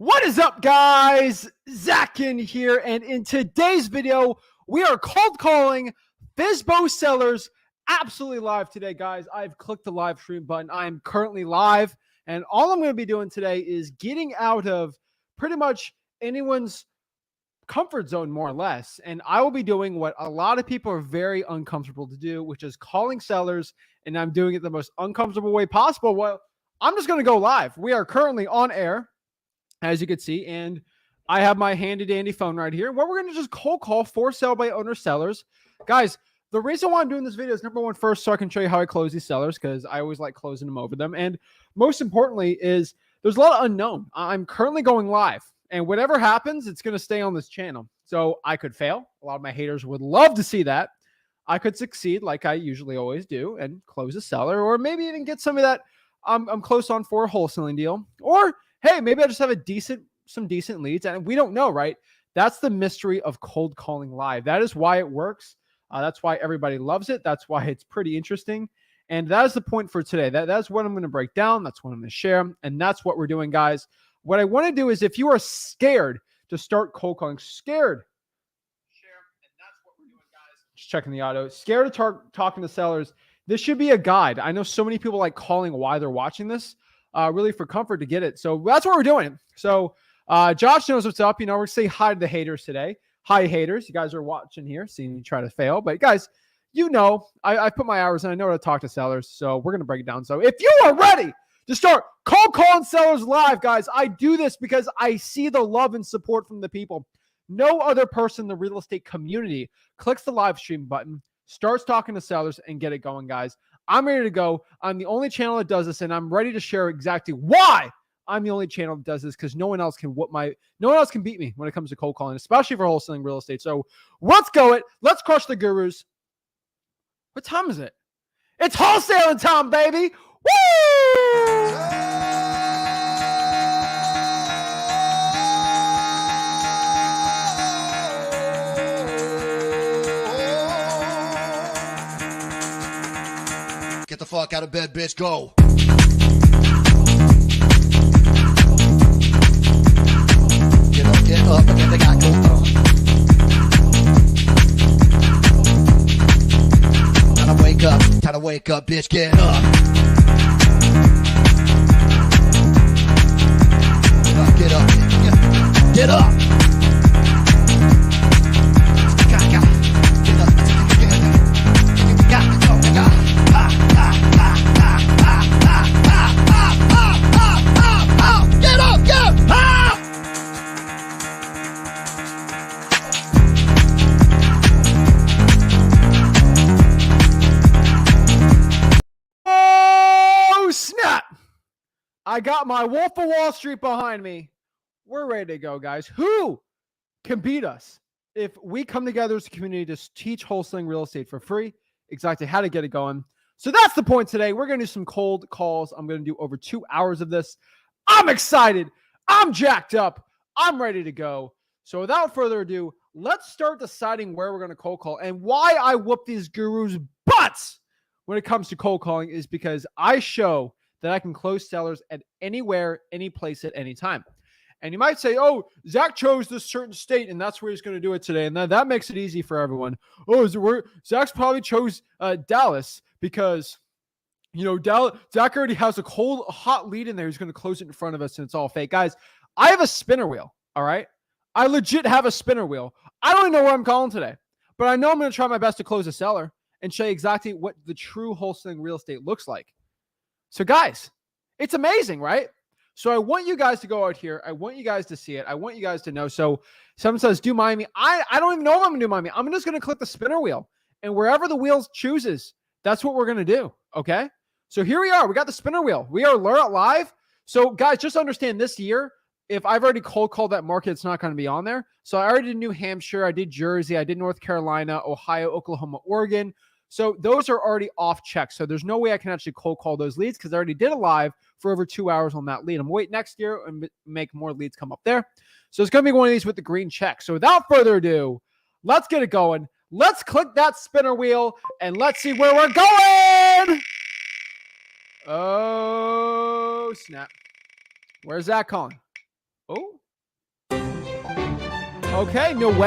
What is up, guys? Zach Ginn here, and in today's video, we are cold calling FSBO sellers absolutely live today, guys. I've clicked the live stream button. I am currently live, and all I'm going to be doing today is getting out of pretty much anyone's comfort zone, more or less. And I will be doing what a lot of people are very uncomfortable to do, which is calling sellers, and I'm doing it the most uncomfortable way possible. Well, I'm just going to go live. We are currently on air, as you can see, and I have my handy dandy phone right here. What we're going to just cold call for sale by owner sellers. Guys, the reason why I'm doing this video is number one, first, so I can show you how I close these sellers, because I always like closing them over them. And most importantly is there's a lot of unknown. I'm currently going live, and whatever happens, it's going to stay on this channel. So I could fail. A lot of my haters would love to see that. I could succeed like I usually always do and close a seller, or maybe even get some of that I'm close on for a wholesaling deal, or hey, maybe I just have some decent leads, and we don't know, right? That's the mystery of cold calling live. That is why it works. That's why everybody loves it. That's why it's pretty interesting. And that is the point for today. That's what I'm going to break down. That's what I'm going to share. And that's what we're doing, guys. What I want to do is, if you are scared to start cold calling, scared, share. And that's what we're doing, guys. Just checking the auto. Scared to talking to sellers. This should be a guide. I know so many people like calling while they're watching this. Really for comfort to get it. So that's what we're doing. So Josh knows what's up. You know, we're going to say hi to the haters today. Hi, haters. You guys are watching here, seeing me try to fail. But guys, you know, I put my hours in. I know how to talk to sellers. So we're going to break it down. So if you are ready to start cold calling sellers live, guys, I do this because I see the love and support from the people. No other person in the real estate community clicks the live stream button, starts talking to sellers, and get it going, guys. I'm ready to go. I'm the only channel that does this, and I'm ready to share exactly why I'm the only channel that does this, because no one else can beat me when it comes to cold calling, especially for wholesaling real estate. So let's go it. Let's crush the gurus. What time is it? It's wholesaling time, baby. Woo! Get the fuck out of bed, bitch. Go. Get up, and then they got go. Time to wake up, bitch. Get up. Get up. Get up. I got my Wolf of Wall Street behind me. We're ready to go, guys. Who can beat us if we come together as a community to teach wholesaling real estate for free, exactly how to get it going? So that's the point today. We're going to do some cold calls. I'm going to do over 2 hours of this. I'm excited. I'm jacked up. I'm ready to go. So without further ado, let's start deciding where we're going to cold call. And why I whoop these gurus' butts when it comes to cold calling is because I show that I can close sellers at anywhere, any place, at any time. And you might say, oh, Zach chose this certain state, and that's where he's going to do it today. And that makes it easy for everyone. Oh, Zach's probably chose Dallas because, you know, Zach already has a hot lead in there. He's going to close it in front of us, and it's all fake. Guys, I have a spinner wheel, all right? I legit have a spinner wheel. I don't even know what I'm calling today, but I know I'm going to try my best to close a seller and show you exactly what the true wholesaling real estate looks like. So guys, it's amazing, right? So I want you guys to go out here. I want you guys to see it. I want you guys to know. So someone says, do Miami. I don't even know if I'm going to do Miami. I'm just going to click the spinner wheel. And wherever the wheel chooses, that's what we're going to do, okay? So here we are. We got the spinner wheel. We are live. So guys, just understand this year, if I've already cold called that market, it's not going to be on there. So I already did New Hampshire. I did Jersey. I did North Carolina, Ohio, Oklahoma, Oregon. So those are already off check. So there's no way I can actually cold call those leads because I already did a live for over 2 hours on that lead. I'm going to wait next year and make more leads come up there. So it's going to be one of these with the green check. So without further ado, let's get it going. Let's click that spinner wheel and let's see where we're going. Oh, snap. Where's that calling? Oh. Okay, Nuevo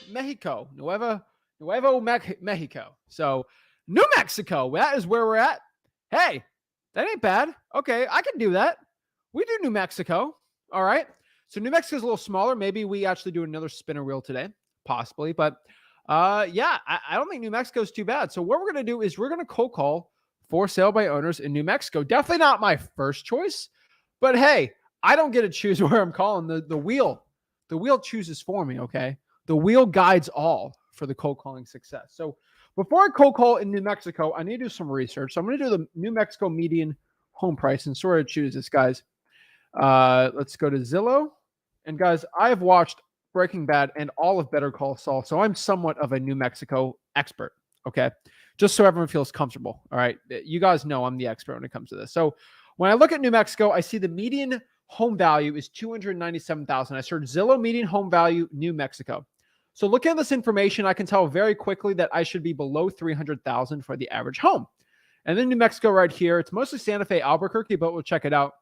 Mexico. Mexico. So, New Mexico, that is where we're at. Hey, that ain't bad. Okay, I can do that. We do New Mexico. All right. So, New Mexico is a little smaller. Maybe we actually do another spinner wheel today, possibly. But yeah, I don't think New Mexico is too bad. So, what we're going to do is we're going to cold call for sale by owners in New Mexico. Definitely not my first choice, but hey, I don't get to choose where I'm calling. The wheel. The wheel chooses for me, okay? The wheel guides all for the cold calling success. So before I cold call in New Mexico, I need to do some research. So I'm going to do the New Mexico median home price and sort of choose this, guys. Let's go to Zillow. And guys, I've watched Breaking Bad and all of Better Call Saul, so I'm somewhat of a New Mexico expert, okay? Just so everyone feels comfortable, all right? You guys know I'm the expert when it comes to this. So when I look at New Mexico, I see the median home value is $297,000. I search Zillow median home value, New Mexico. So looking at this information, I can tell very quickly that I should be below $300,000 for the average home. And then New Mexico right here, it's mostly Santa Fe, Albuquerque, but we'll check it out.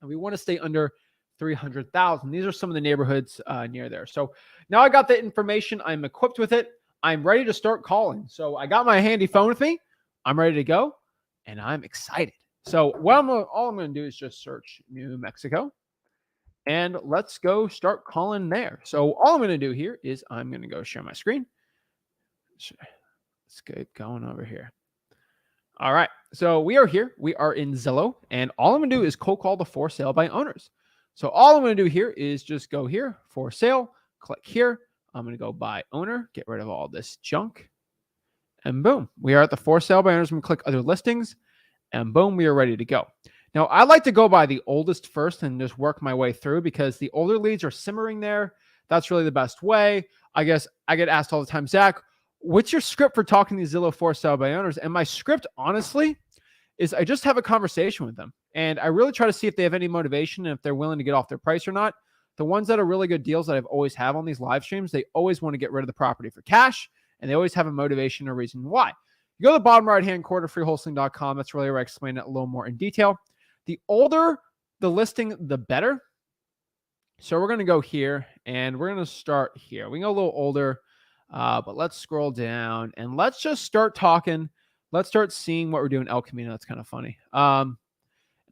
And we want to stay under 300,000. These are some of the neighborhoods near there. So now I got the information. I'm equipped with it. I'm ready to start calling. So I got my handy phone with me. I'm ready to go, and I'm excited. So all I'm going to do is just search New Mexico, and let's go start calling there. So all I'm going to do here is I'm going to go share my screen. Let's get going over here. All right. So we are here. We are in Zillow, and all I'm going to do is cold call the for sale by owners. So all I'm going to do here is just go here, for sale, click here. I'm going to go by owner, get rid of all this junk, and boom, we are at the for sale by owners. I'm going to click other listings. And boom, we are ready to go. Now, I like to go by the oldest first and just work my way through because the older leads are simmering there. That's really the best way. I guess I get asked all the time, Zach, what's your script for talking to Zillow for sale by owners? And my script, honestly, is I just have a conversation with them. And I really try to see if they have any motivation and if they're willing to get off their price or not. The ones that are really good deals that I've always have on these live streams, they always want to get rid of the property for cash, and they always have a motivation or reason why. You go to the bottom right-hand corner, freewholesaling.com. That's really where I explain it a little more in detail. The older the listing, the better. So we're going to go here, and we're going to start here. We can go a little older, but let's scroll down, and let's just start talking. Let's start seeing what we're doing. El Camino, that's kind of funny.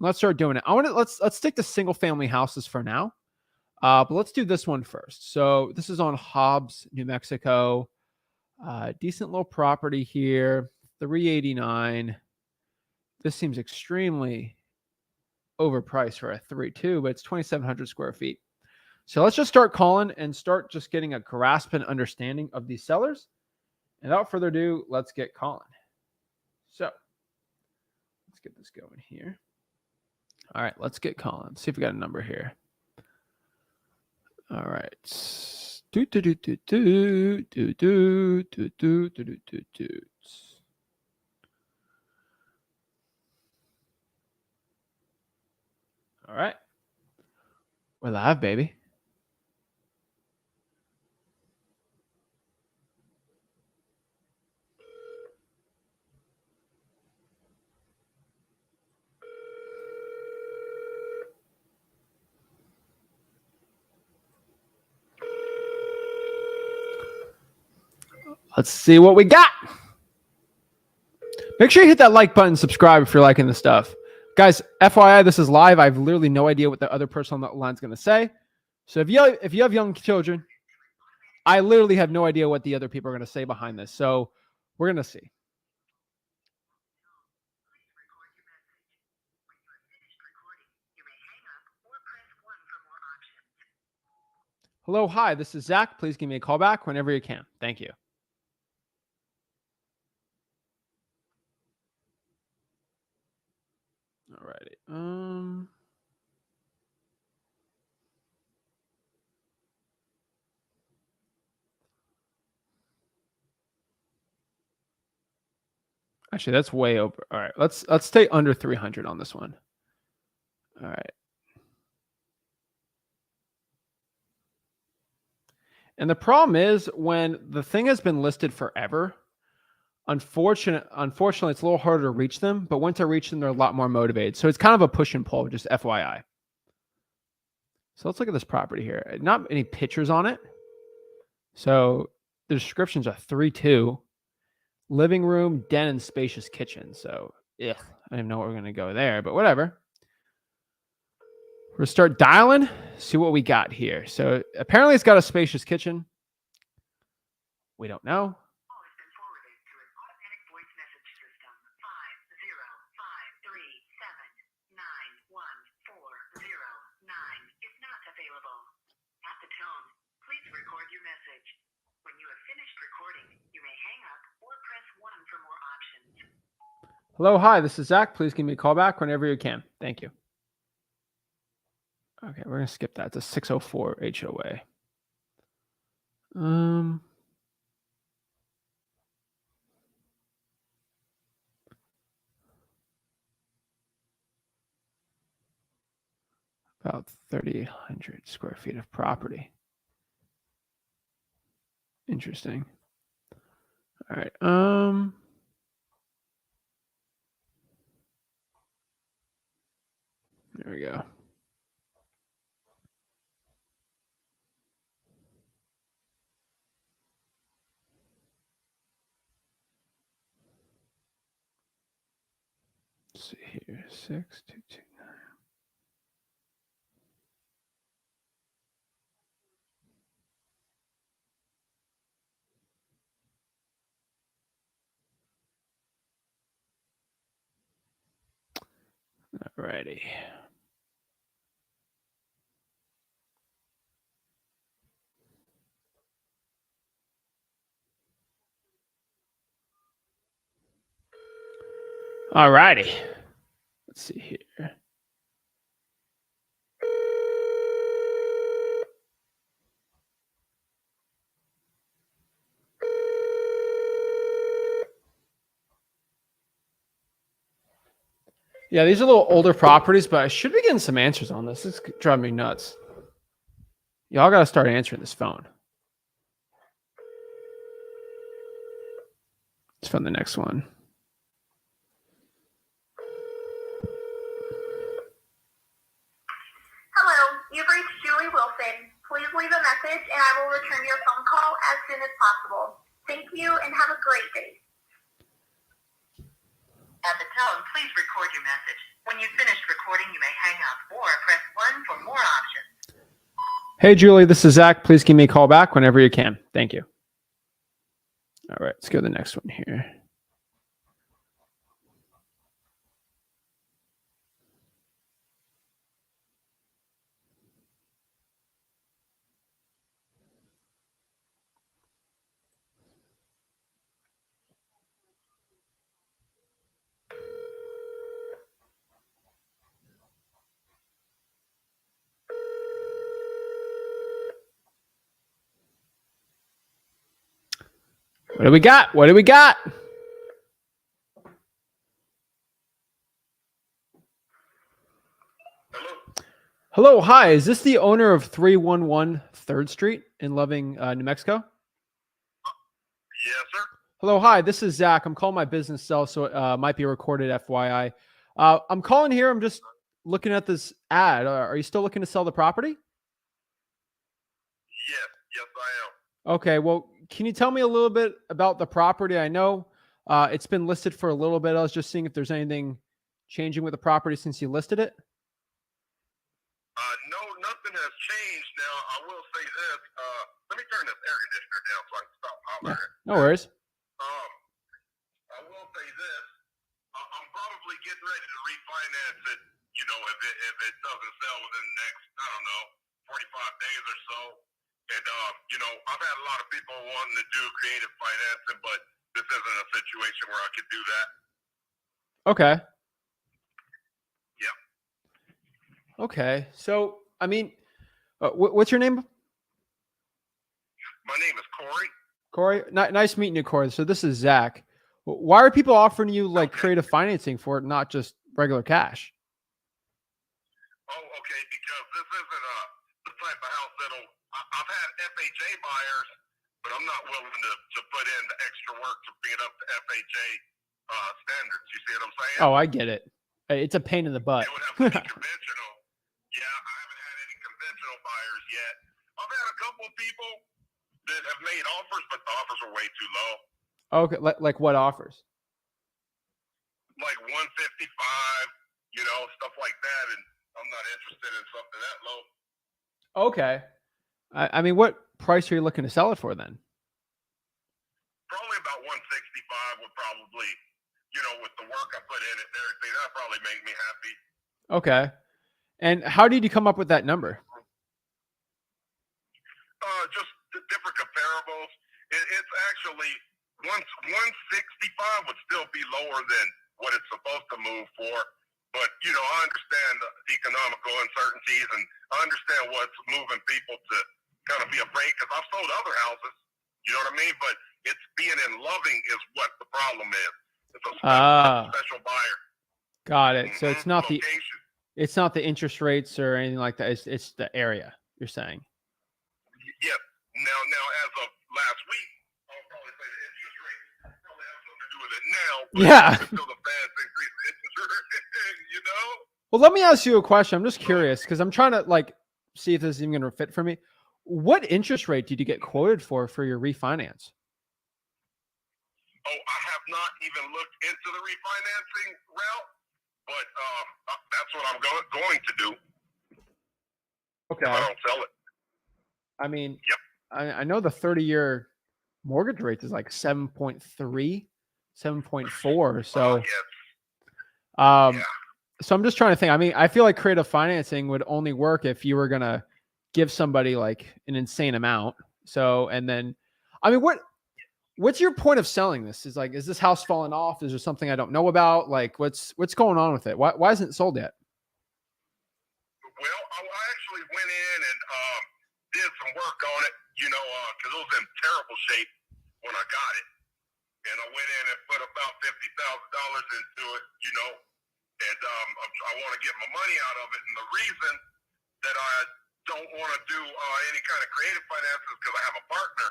Let's start doing it. Let's stick to single-family houses for now, but let's do this one first. So this is on Hobbs, New Mexico. Decent little property here. 389. This seems extremely overpriced for a 3.2, but it's 2,700 square feet. So let's just start calling and start just getting a grasp and understanding of these sellers. And without further ado, let's get calling. So let's get this going here. All right, let's get calling. Let's see if we got a number here. All right. All right. We're live, baby. Let's see what we got. Make sure you hit that like button, subscribe if you're liking this stuff. Guys, FYI, this is live. I have literally no idea what the other person on that line is going to say. So if you have young children, I literally have no idea what the other people are going to say behind this. So we're going to see. Hello, hi, this is Zach. Please give me a call back whenever you can. Thank you. All righty. Actually, that's way over. All right, let's stay under 300 on this one. All right. And the problem is when the thing has been listed forever, unfortunately, it's a little harder to reach them. But once I reach them, they're a lot more motivated. So it's kind of a push and pull, just FYI. So let's look at this property here. Not any pictures on it. So the descriptions are 3-2. Living room, den, and spacious kitchen. So, I didn't know what we're going to go there, but whatever. We're going to start dialing, see what we got here. So apparently it's got a spacious kitchen. We don't know. Hello, hi, this is Zach. Please give me a call back whenever you can. Thank you. Okay, we're going to skip that. It's a 604 HOA. About 3,800 square feet of property. Interesting. All right. There we go. Let's see here. 6229. Alrighty. Alrighty. Let's see here. Yeah, these are a little older properties, but I should be getting some answers on this. This is driving me nuts. Y'all got to start answering this phone. Let's find the next one. Hello, you've reached Julie Wilson. Please leave a message and I will return your phone call as soon as possible. Thank you and have a great day. At the tone, please record your message. When you've finished recording, you may hang up or press 1 for more options. Hey, Julie, this is Zach. Please give me a call back whenever you can. Thank you. All right, let's go to the next one here. What do we got? What do we got? Hello, hi. Is this the owner of 311 3rd Street in Loving, New Mexico? Yes, sir. Hello, hi. This is Zach. I'm calling my business cell, so it might be recorded, FYI. I'm calling here. I'm just looking at this ad. Are you still looking to sell the property? Yes, I am. Okay, well, can you tell me a little bit about the property? I know it's been listed for a little bit. I was just seeing if there's anything changing with the property since you listed it. No, nothing has changed. Now, I will say this. Let me turn this air conditioner down so I can stop hollering. No worries. I will say this. I'm probably getting ready to refinance it, you know, if it doesn't sell within the next, I don't know, 45 days or so. And, you know, I've had a lot of people wanting to do creative financing, but this isn't a situation where I could do that. Okay. Yeah. Okay. So, I mean, what's your name? My name is Corey. Corey? Nice meeting you, Corey. So this is Zach. Why are people offering you like creative financing for it, not just regular cash? Oh, okay, because this isn't the type of house that'll... I've had FHA buyers, but I'm not willing to put in the extra work to bring it up to FHA standards. You see what I'm saying? Oh, I get it. It's a pain in the butt. It would have to be conventional. Yeah, I haven't had any conventional professional buyers yet. I've had a couple of people that have made offers, but the offers are way too low. Okay, like what offers? Like 155, stuff like that, and I'm not interested in something that low. Okay. I mean, what price are you looking to sell it for then? Probably about 165 would probably, with the work I put in it and everything, that'd probably make me happy. Okay. And how did you come up with that number? Just the different comparables. It's actually 165 would still be lower than what it's supposed to move for. But, I understand the economical uncertainties, and I understand what's moving people to kind of be afraid, because I've sold other houses, you know what I mean? But it's being in Loving is what the problem is. It's a special buyer. Got it. So it's not location. It's not the interest rates or anything like that. It's the area, you're saying. Yes. Now, as of last week, I'll probably say the interest rate probably has something to do with it now. But Yeah. until the Feds increase the interest rate, Well, let me ask you a question. I'm just curious because I'm trying to see if this is even going to fit for me. What interest rate did you get quoted for your refinance? Oh, I have not even looked into the refinancing route, but that's what I'm going to do. Okay. If I don't sell it. I mean, Yep. I know the 30-year mortgage rate is like 7.3, 7.4. So, Yes. yeah. So I'm just trying to think. I mean, I feel like creative financing would only work if you were going to give somebody like an insane amount. So, and then, I mean, what's your point of selling this? Is this house falling off? Is there something I don't know about? Like what's going on with it? Why isn't it sold yet? Well, I actually went in and did some work on it, because it was in terrible shape when I got it. And I went in and put about $50,000 into it, and I want to get my money out of it. And the reason that I don't want to do any kind of creative finances is because I have a partner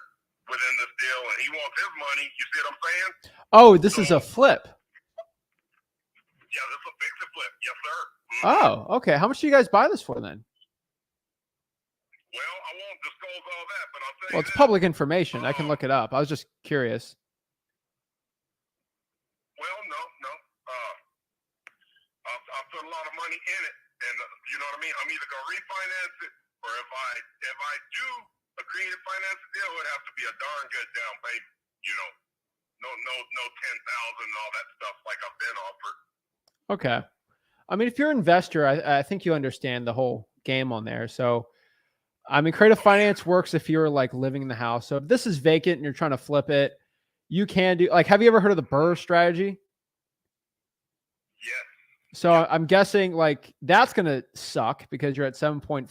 within this deal, and he wants his money. You see what I'm saying? Oh, this is a flip. Yeah, this is a fix and flip. Yes, sir. Oh, okay. How much do you guys buy this for then? Well, I won't disclose all that, but I'll tell you Well, it's this. public information. I can look it up. I was just curious. Well, no. I put a lot of money in it, and you know what I mean. I'm either gonna refinance it, or if I do a creative finance deal, it would have to be a darn good down payment. No 10,000 and all that stuff like I've been offered. Okay. I mean, if you're an investor, I think you understand the whole game on there. So, I mean, creative finance works if you're living in the house. So if this is vacant and you're trying to flip it, you can do have you ever heard of the BRRRR strategy? Yes. So I'm guessing that's going to suck because you're at 7.4%.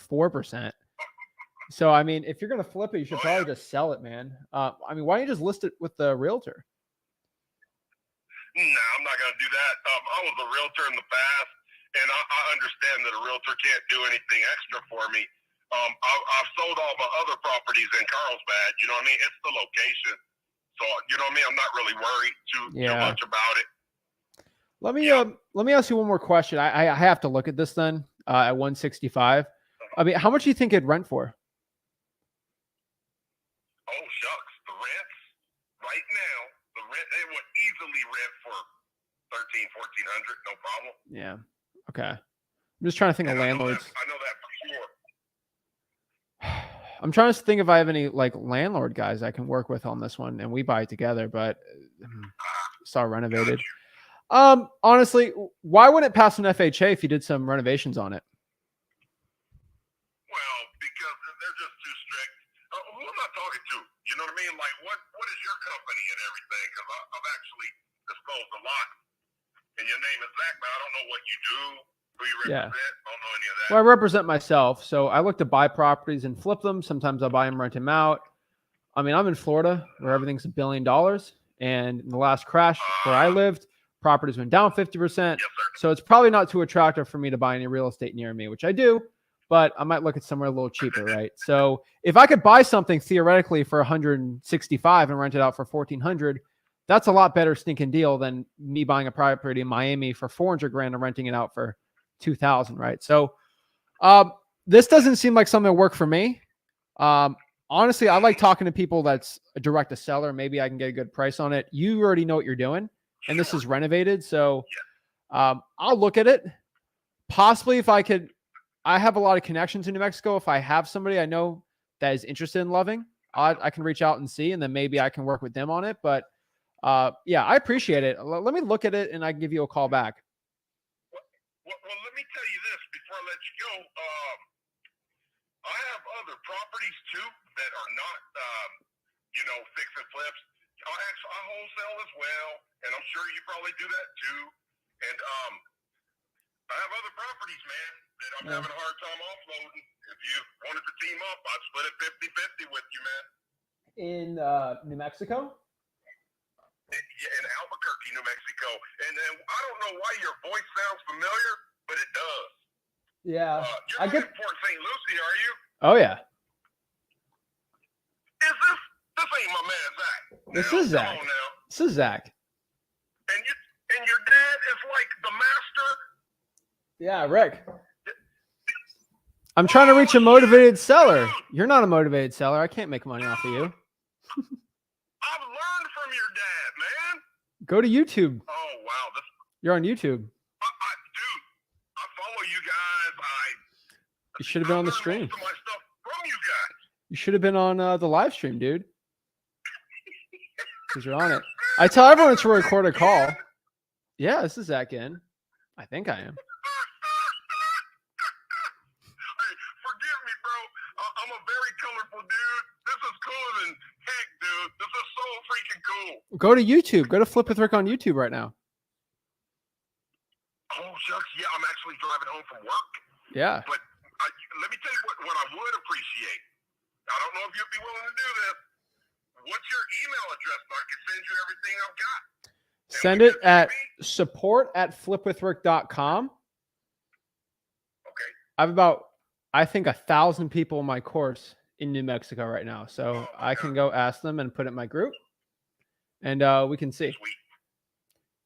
So, I mean, if you're going to flip it, you should probably just sell it, man. I mean, why don't you just list it with the realtor? No, I'm not going to do that. I was a realtor in the past, and I understand that a realtor can't do anything extra for me. I've sold all my other properties in Carlsbad. You know what I mean? It's the location. So, you know what I mean? I'm not really worried too much about it. Let me ask you one more question. I have to look at this then at 165. I mean, how much do you think it'd rent for? Oh, shucks. The rents right now, it would easily rent for $1,300-$1,400, no problem. Yeah. Okay. I'm just trying to think of landlords. I know that for sure. I'm trying to think if I have any landlord guys I can work with on this one and we buy it together, but it's all renovated. Honestly, why wouldn't it pass an FHA if you did some renovations on it? Well, because they're just too strict. Who am I talking to? You know what I mean? What is your company and everything? Because I've actually disclosed a lot. And your name is Zach, but I don't know what you do, who you represent. I don't know any of that. Well, I represent myself. So I look to buy properties and flip them. Sometimes I buy them, rent them out. I mean, I'm in Florida where everything's $1 billion. And in the last crash where I lived, properties went down 50%. Yes, so it's probably not too attractive for me to buy any real estate near me, which I do, but I might look at somewhere a little cheaper, right? So if I could buy something theoretically for 165 and rent it out for 1,400, that's a lot better stinking deal than me buying a property in Miami for 400 grand and renting it out for 2,000, right? So this doesn't seem like something that work for me. Honestly, I like talking to people that's a direct to seller. Maybe I can get a good price on it. You already know what you're doing, and this is renovated, so I'll look at it. Possibly, if I could, I have a lot of connections in New Mexico. If I have somebody I know that is interested in loving, I can reach out and see, and then maybe I can work with them on it. But yeah, I appreciate it. Let me look at it, and I can give you a call back. Well, let me tell you this before I let you go. I have other properties too that are not, fix and flips. I wholesale as well, and I'm sure you probably do that too. And I have other properties, man, that I'm having a hard time offloading. If you wanted to team up, I'd split it 50-50 with you, man. In New Mexico? Yeah, in Albuquerque, New Mexico. And then I don't know why your voice sounds familiar, but it does. Yeah. You're in Port St. Lucie, are you? Oh, yeah. This ain't my man, Zach. This Now, is Zach. Come on now. This is Zach. And your dad is like the master. Yeah, Rick. I'm trying to reach a motivated seller. You're not a motivated seller. I can't make money off of you. I've learned from your dad, man. Go to YouTube. Oh, wow. You're on YouTube. Dude, I follow you guys. You should have been on the learned stream. most of my stuff from you guys. You should have been on the live stream, dude. Because you're on it. I tell everyone to record a call. Yeah, this is Zach Ginn. I think I am. Hey, forgive me, bro. I'm a very colorful dude. This is cooler than heck, dude. This is so freaking cool. Go to YouTube. Go to Flip with Rick on YouTube right now. Oh, shucks. Yeah, I'm actually driving home from work. Yeah. But let me tell you what I would appreciate. I don't know if you'd be willing to do this. What's your email address so I can send you everything I've got? Send it at support@flipwithrick.com. Okay. I have about, I think, 1,000 people in my course in New Mexico right now. So I can go ask them and put it in my group, and we can see. Sweet.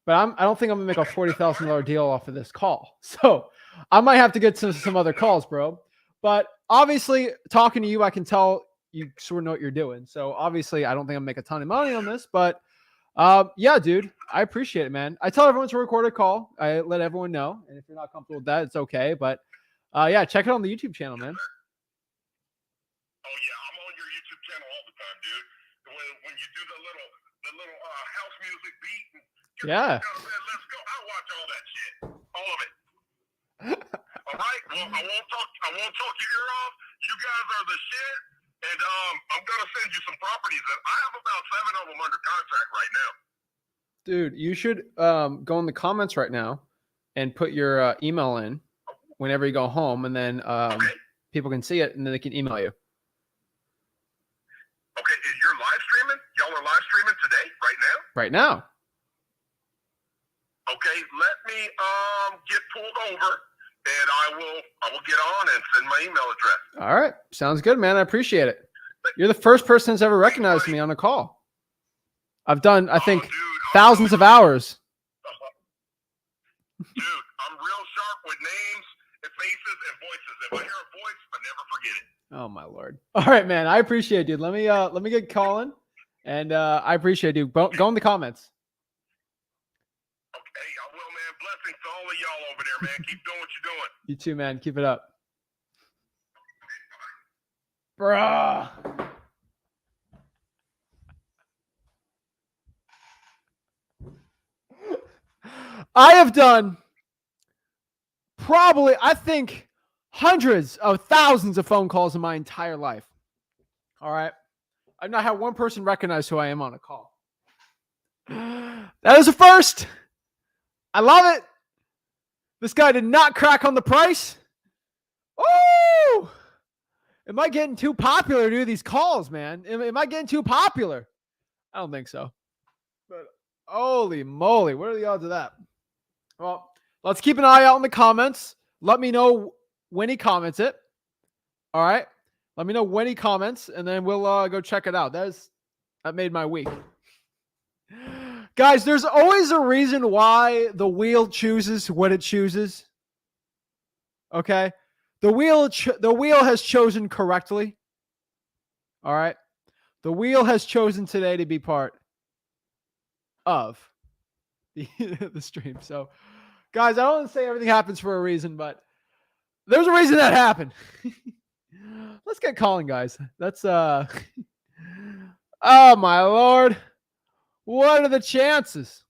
But I don't think I'm gonna make a $40,000 deal off of this call. So I might have to get some other calls, bro. But obviously, talking to you, I can tell you sort of know what you're doing. So obviously, I don't think I'm gonna make a ton of money on this, but yeah, dude, I appreciate it, man. I tell everyone to record a call. I let everyone know, and if you're not comfortable with that, it's okay. But yeah, check it on the YouTube channel, man. Oh yeah, I'm on your YouTube channel all the time, dude. When you do the little house music beat. Yeah. Let's go. I watch all that shit. All of it. All right. Well, I won't talk your ear off. You guys are the shit. And I'm gonna send you some properties that I have about 7 of them under contract right now. Dude, you should go in the comments right now and put your email in whenever you go home, and then Okay. people can see it, and then they can email you. Okay. You're live streaming? Y'all are live streaming today, right now? Right now. Okay. Let me get pulled over, and I will get on and send my email address. All right. Sounds good, man. I appreciate it. You're the first person that's ever recognized me on a call. I've done, I think, thousands of hours. Dude, I'm real sharp with names and faces and voices. If I hear a voice, I never forget it. Oh my Lord. All right, man. I appreciate it, dude. Let me get calling, and I appreciate you. Go in the comments. Okay, I will, man. Blessings to all of y'all over there, man. Keep doing what you're doing. You too, man. Keep it up. Bruh. I have done probably, I think, hundreds of thousands of phone calls in my entire life. All right. I've not had one person recognize who I am on a call. That is a first. I love it. This guy did not crack on the price. Oh, am I getting too popular to do these calls, man? Am I getting too popular? I don't think so. But holy moly, what are the odds of that? Well, let's keep an eye out in the comments. Let me know when he comments it. All right. Let me know when he comments, and then we'll go check it out. That made my week. Guys, there's always a reason why the wheel chooses what it chooses. Okay? The wheel has chosen correctly. All right. The wheel has chosen today to be part of the, the stream. So, guys, I don't want to say everything happens for a reason, but there's a reason that happened. Let's get calling, guys. That's oh my Lord. What are the chances?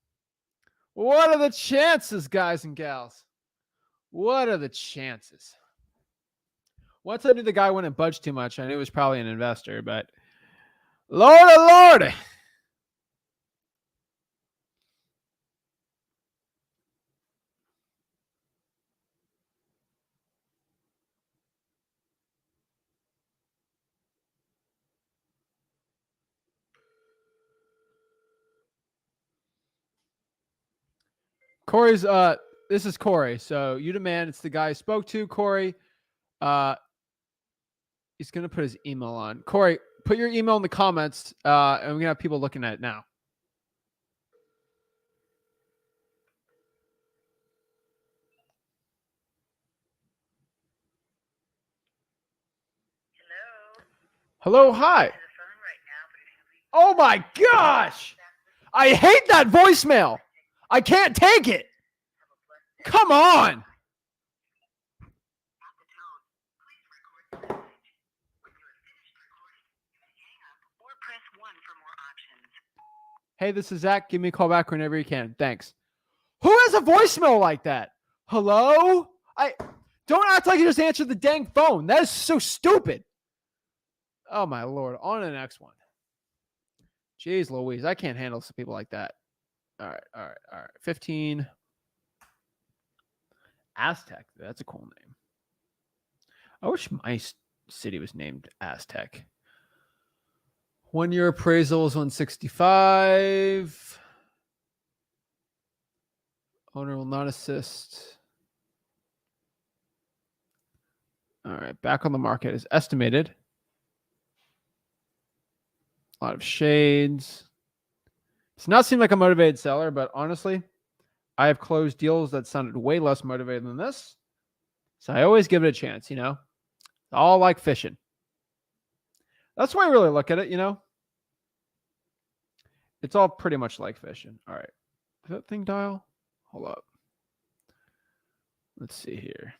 What are the chances, guys and gals? What are the chances? Once I knew the guy wouldn't budge too much, I knew it was probably an investor, but Lord, oh Lord. Corey's this is Corey. So you demand it's the guy I spoke to. Corey, he's gonna put his email on. Corey, put your email in the comments, and we're gonna have people looking at it now. Hello, hi. Oh my gosh! I hate that voicemail. I can't take it. Come on. Hey, this is Zach. Give me a call back whenever you can. Thanks. Who has a voicemail like that? Hello? I don't act like you just answered the dang phone. That is so stupid. Oh my Lord. On to the next one. Jeez Louise. I can't handle some people like that. All right. 15. Aztec. That's a cool name. I wish my city was named Aztec. 1 year appraisal is 165. Owner will not assist. All right. Back on the market is estimated. A lot of shades. Does not seem like a motivated seller, but honestly, I have closed deals that sounded way less motivated than this. So I always give it a chance, you know. All like fishing. That's why I really look at it, you know. It's all pretty much like fishing. All right. Is that thing dial? Hold up. Let's see here.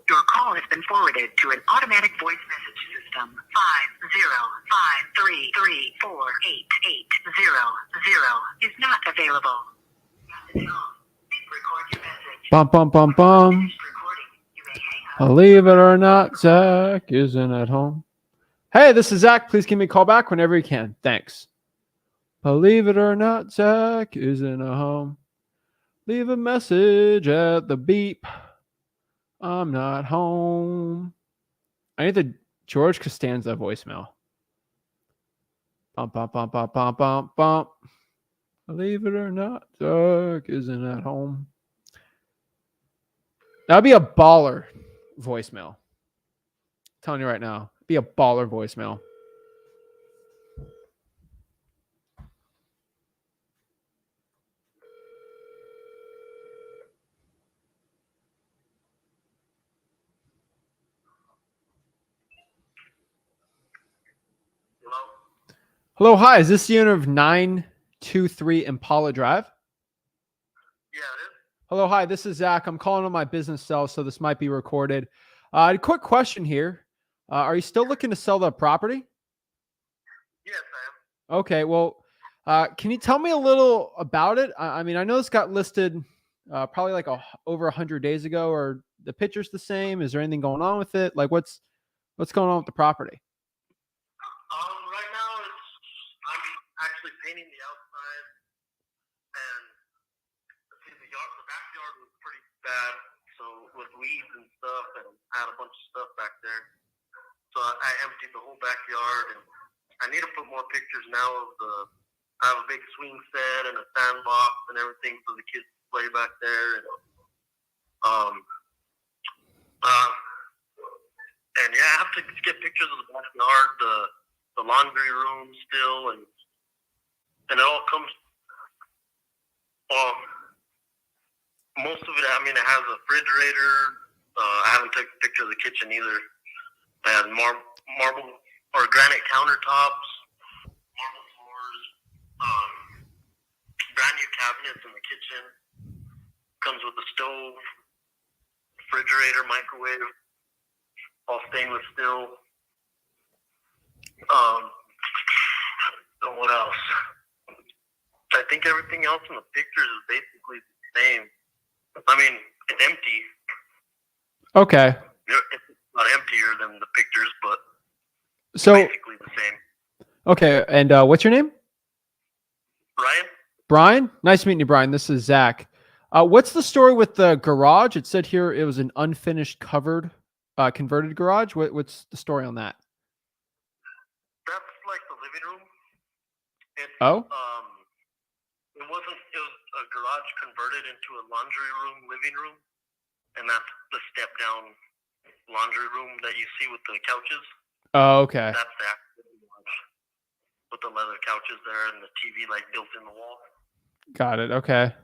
Your call has been forwarded to an automatic voice message system. 505334880 is not available. At the tone, record your message. Bum, bum, bum, bum. Finished recording. You may hang up. Believe it or not, Zach isn't at home. Hey, this is Zach. Please give me a call back whenever you can. Thanks. Believe it or not, Zach isn't at home. Leave a message at the beep. I'm not home. I need the George Costanza voicemail. Bump, bump, bump, bump, bump, bump, bump. Believe it or not, Zach isn't at home. That'd be a baller voicemail. I'm telling you right now. Be a baller voicemail. Hello, hi. Is this the owner of 923 Impala Drive? Yeah, it is. Hello, hi. This is Zach. I'm calling on my business cell, so this might be recorded. A quick question here. Are you still looking to sell the property? Yes, I am. Okay, well, can you tell me a little about it? I mean, I know this got listed probably like over 100 days ago. Or the picture's the same? Is there anything going on with it? Like, what's What's going on with the property? Right now I'm actually painting the outside, and see the backyard was pretty bad, so with weeds and stuff, and I had a bunch of stuff back there. So I emptied the whole backyard, and I need to put more pictures now of I have a big swing set and a sandbox and everything for the kids to play back there, and yeah, I have to get pictures of the backyard, the laundry room still, and it all comes. Most of it, I mean, it has a refrigerator. I haven't taken a picture of the kitchen either. It has marble or granite countertops, marble floors, brand new cabinets in the kitchen. Comes with a stove, refrigerator, microwave, all stainless steel. What else? I think everything else in the pictures is basically the same. I mean, it's empty. Okay. It's not emptier than the pictures, but So basically the same. okay, and what's your name? Ryan? Brian. Nice meeting you, Brian. This is Zach. What's the story with the garage? It said here it was an unfinished converted garage. What's the story on that? That's like the living room. Oh. It was a garage converted into a laundry room, living room, and that's the step down laundry room that you see with the couches. Oh, okay. That's the actual garage with the leather couches there and the TV like built in the wall. Got it. Okay.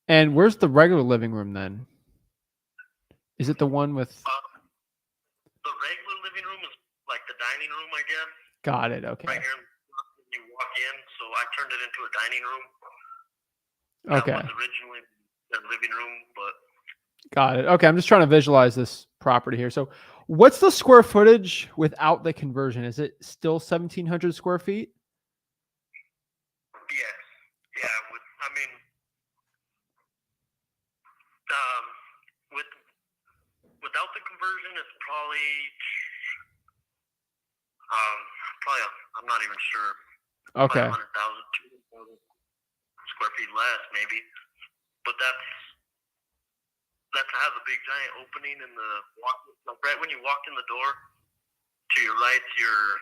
And where's the regular living room then? Is it the one with? The regular living room is like the dining room, I guess. Got it. Okay. Right here, when you walk in, so I turned it into a dining room. Okay. That was originally the living room, but Got it. Okay. I'm just trying to visualize this property here. So what's the square footage without the conversion? Is it still 1,700 square feet? yes, yeah. Without the conversion, it's probably I'm not even sure. Okay. 100,000, 200,000 square feet less, maybe. But that has a big giant opening in the like right when you walk in the door. To your right's your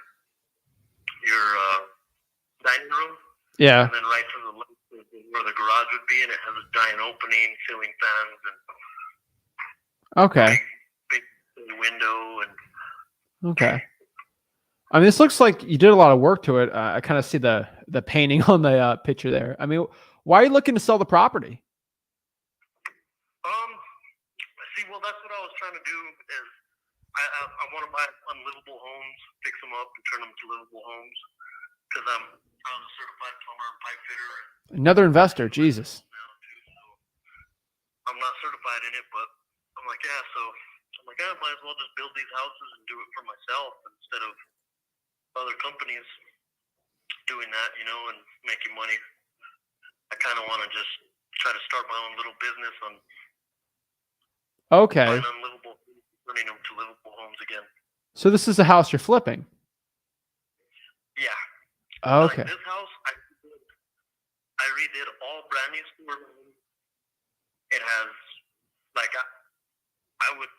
dining room. Yeah. And then right to the left is where the garage would be, and it has a giant opening, ceiling fans, and Okay. big window, and Okay. I mean, this looks like you did a lot of work to it. I kind of see the painting on the picture there. I mean, why are you looking to sell the property? see, well, that's what I was trying to do. Is I want to buy unlivable homes, fix them up, and turn them to livable homes. Because I was a certified plumber and pipe fitter. Another investor. Jesus. I'm not certified in it, but I'm like, yeah. So I'm like, I might as well just build these houses and do it for myself instead of other companies doing that, and making money. I kind of want to just try to start my own little business on Okay. buying unlivable, turning them to livable homes again. So this is a house you're flipping. Yeah. Okay. Like this house, I redid all brand new store rooms. It has, like, I would,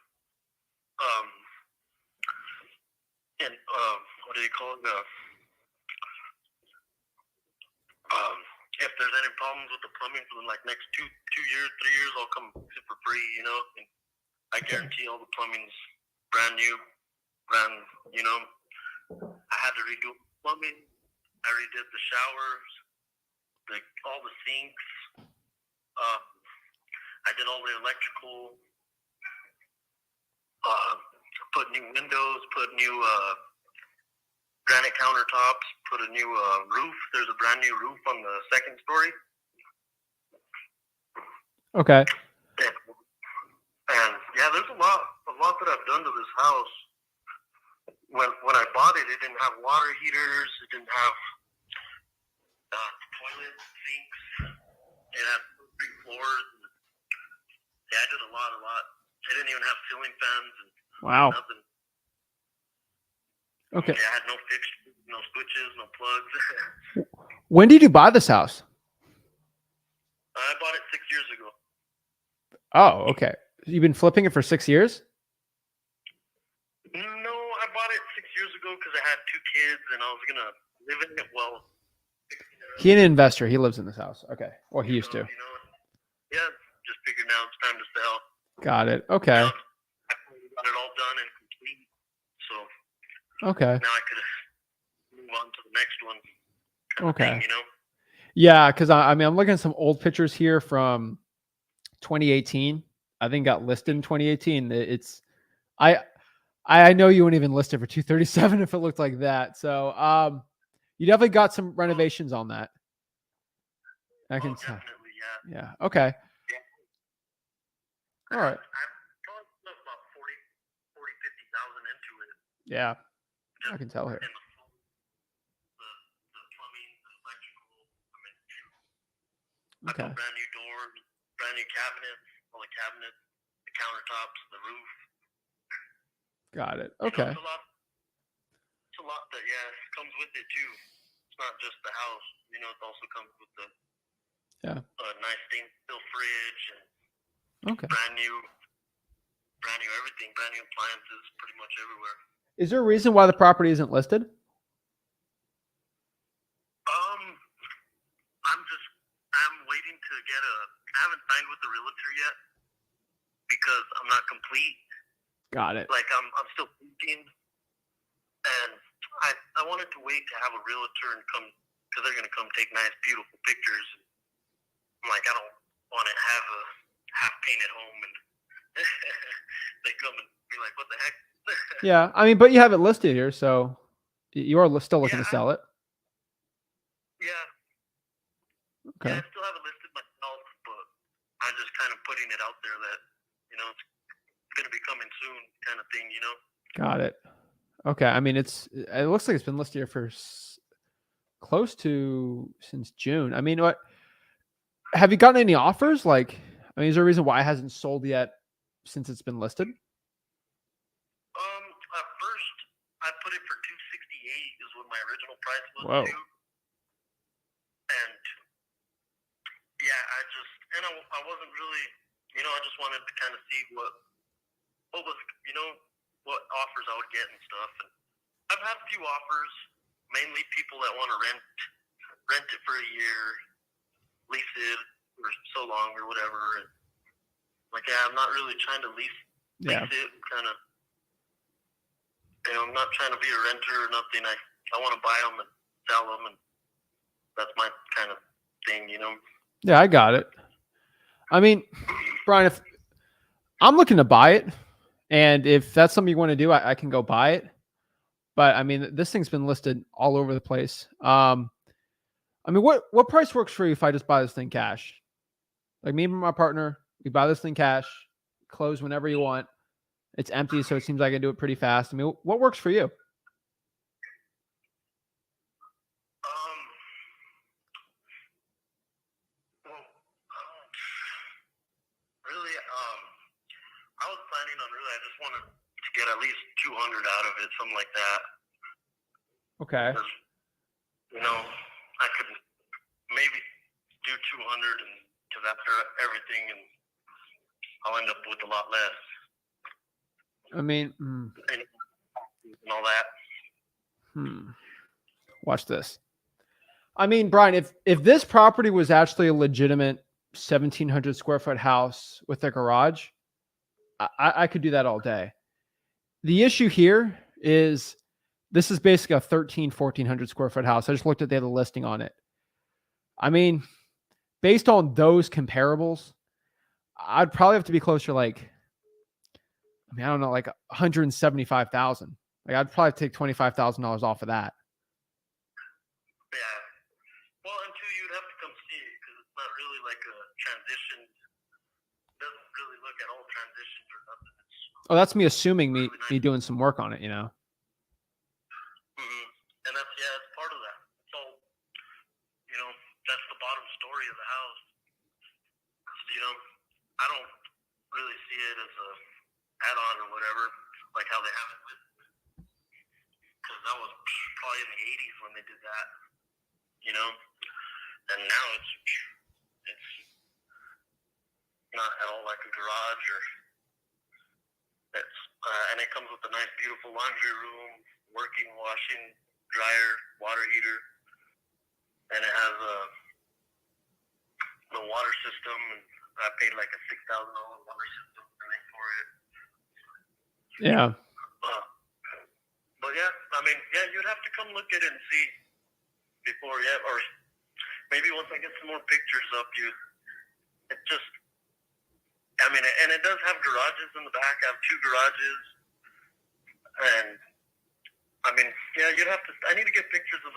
what do you call it? If there's any problems with the plumbing for the next 2 years, 3 years, I'll come fix it for free, And I guarantee all the plumbing's brand new, I had to redo plumbing. I redid the showers, all the sinks. I did all the electrical. Put new windows, put new granite countertops, put a new roof. There's a brand new roof on the second story. Okay. And yeah, there's a lot that I've done to this house. When I bought it, it didn't have water heaters. It didn't have toilet sinks. It had 3 floors. Yeah, I did a lot. It didn't even have ceiling fans. And Wow. Nothing. Okay. Yeah, I had no fixtures, no switches, no plugs. When did you buy this house? I bought it 6 years ago. Oh, okay. You've been flipping it for 6 years? No, I bought it 6 years ago because I had 2 kids and I was gonna live in it well. He an investor. He lives in this house. Okay. Or he used to. You know, yeah, just figured now it's time to sell. Got it. Okay. Now I got it all done and complete, so Okay. now I could move on to the next one. kind of Okay. thing, you know. Yeah, because I mean, I'm looking at some old pictures here from 2018. I think got listed in 2018. It's I know you wouldn't even list it for 237 if it looked like that. So you definitely got some renovations on that. I can tell. Definitely, yeah. Yeah. Okay. Yeah. All right. I probably put about 50,000 into it. Yeah. I can tell here. In the plumbing, the electrical. I mean, I Okay. put brand new doors, brand new cabinets, all the cabinets, the countertops, the roof. Got it. You know, Okay. it's a lot that comes with it too. It's not just the house. You know, it also comes with the nice stainless steel fridge and Okay. brand new everything, brand new appliances, pretty much everywhere. Is there a reason why the property isn't listed? I'm waiting to get I haven't signed with the realtor yet because I'm not complete. Got it. Like I'm still thinking, and I wanted to wait to have a realtor and come because they're gonna come take nice, beautiful pictures. I'm like, I don't want to have a half painted home and they come and be like, what the heck? Yeah. I mean, but you have it listed here, so you are still looking to sell it. Yeah. Okay. Yeah, I still have it listed myself, but I'm just kind of putting it out there that, you know, it's going to be coming soon kind of thing, you know? Got it. Okay. I mean, it looks like it's been listed here for close to since June. I mean, what have you gotten any offers? Like, I mean, is there a reason why it hasn't sold yet since it's been listed? At first, I put it for 268 is what my original price was. Whoa. Too. And yeah, I wasn't really, you know, I just wanted to kind of see what was, you know, what offers I would get and stuff. And I've had a few offers, mainly people that want to rent it for a year, lease it for so long or whatever. And like, yeah, I'm not really trying to lease it. Kind of, you know, I'm not trying to be a renter or nothing. I want to buy them and sell them, and that's my kind of thing, you know. Yeah, I got it. I mean, Brian, if I'm looking to buy it, and if that's something you want to do, I can go buy it. But I mean, this thing's been listed all over the place. I mean, what price works for you if I just buy this thing cash? Like me and my partner, we buy this thing cash, close whenever you want. It's empty, so it seems like I can do it pretty fast. I mean, what works for you? Really, I was planning on I just wanted to get at least 200 out of it, something like that. Okay. You know, I could maybe do 200 and because after everything, and I'll end up with a lot less. I mean, and all that. Watch this. I mean, Brian, if this property was actually a legitimate 1,700 square foot house with a garage, I could do that all day. The issue here is this is basically a 1,400 square foot house. I just looked at the other listing on it. I mean, based on those comparables, I'd probably have to be closer like, I mean, I don't know, like 175,000. Like I'd probably take $25,000 off of that. Yeah. Well, until you'd have to come see it because it's not really like a transition. It doesn't really look at all transitions or nothing. Oh, that's me assuming me doing some work on it, you know. And that's part of that. It's all, you know, that's the bottom story of the house. You know, I don't really see it as a add-on or whatever. like how they have it with, because that was probably in the 80s when they did that, you know, and now it's not at all like a garage or it's and it comes with a nice beautiful laundry room, working washing dryer, water heater, and it has the water system, and I paid like a $6,000 water system for it. Yeah. But yeah, I mean, yeah, you'd have to come look at it and see before, yeah, or maybe once I get some more pictures up, it just, I mean, and it does have garages in the back. I have 2 garages, and I mean, yeah, I need to get pictures of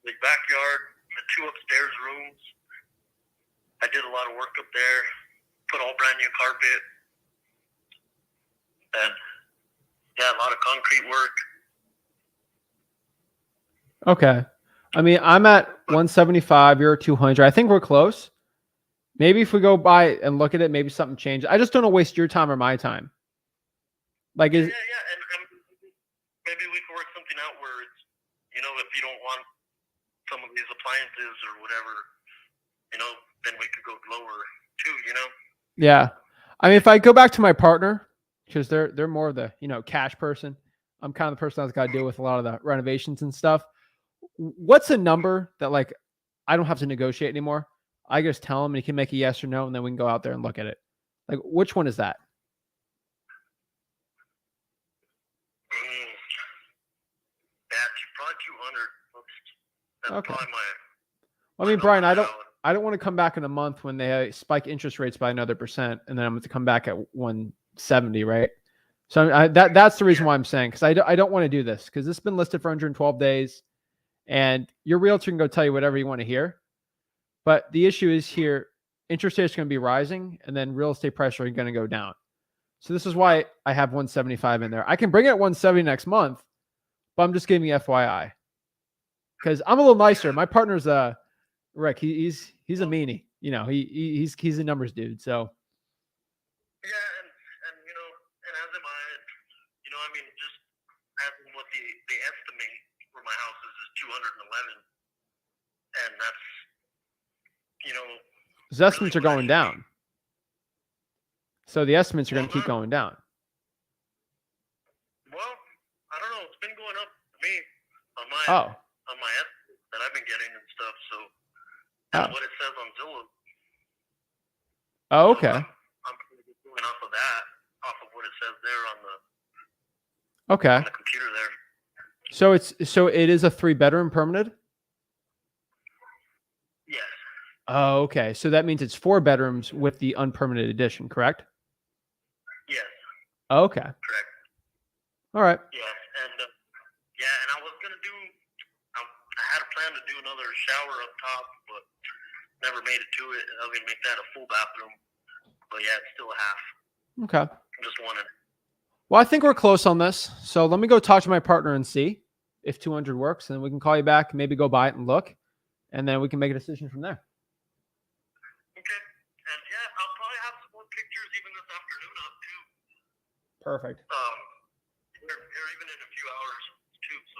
the backyard, the 2 upstairs rooms. I did a lot of work up there, put all brand new carpet, and yeah, a lot of concrete work. Okay. I mean, I'm at 175. You're at 200. I think we're close. Maybe if we go by and look at it, maybe something changed. I just don't want to waste your time or my time. Like, Yeah, and maybe we can work something out where it's, you know, if you don't want some of these appliances or whatever, you know, then we could go lower too, you know? yeah. I mean, if I go back to my partner, because they're more of the, you know, cash person. I'm kind of the person that's got to deal with a lot of the renovations and stuff. What's a number that, like, I don't have to negotiate anymore? I just tell him and he can make a yes or no, and then we can go out there and look at it. Like, which one is that? That's probably 200. That's Okay. probably my. I mean, Brian, I don't want to come back in a month when they spike interest rates by another %, and then I'm going to come back at 170, right? So that's the reason why I'm saying, because I don't want to do this, because this has been listed for 112 days, and your realtor can go tell you whatever you want to hear. But the issue is here, interest rates are going to be rising, and then real estate prices are going to go down. So this is why I have 175 in there. I can bring it at 170 next month, but I'm just giving you FYI, because I'm a little nicer. My partner's Rick. He's a meanie. You know, he's a numbers dude. So Yeah, and you know, and as am I. You know, I mean, just having what the estimate for my house is 211, and that's, you know, his estimates are really going down. So the estimates are going to keep going down. Well, I don't know. It's been going up for me on my estimate that I've been getting and stuff. So that's what it says on Zillow. Oh, okay. I'm going off of that, off of what it says there on the computer there. So it is a 3-bedroom permanent? Yes. Oh, okay. So that means it's 4 bedrooms with the unpermitted addition, correct? Yes. Oh, okay. Correct. All right. Yeah, and I was gonna do. I had a plan to do another shower up top, but never made it to it. I was gonna make that a full bathroom, but yeah, it's still a half. Okay. I'm just wanted. Well, I think we're close on this. So let me go talk to my partner and see if 200 works, and then we can call you back, maybe go by it and look, and then we can make a decision from there. Okay. And yeah, I'll probably have some more pictures even this afternoon up too. Perfect. Or even in a few hours too, so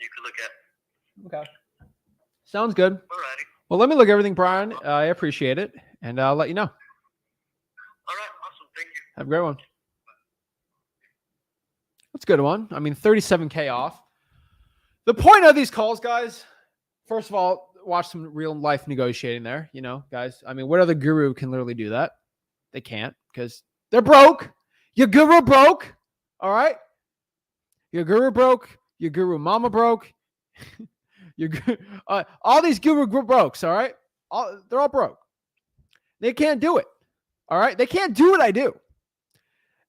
you can look at. Okay. Sounds good. Alrighty. Well, let me look at everything, Brian. I appreciate it, and I'll let you know. All right. Awesome. Thank you. Have a great one. That's a good one. I mean, 37K off. The point of these calls, guys, first of all, watch some real life negotiating there. You know, guys, I mean, what other guru can literally do that? They can't, because they're broke. Your guru broke. All right. Your guru broke. Your guru mama broke. All these guru brokes. All right. They're all broke. They can't do it. All right. They can't do what I do.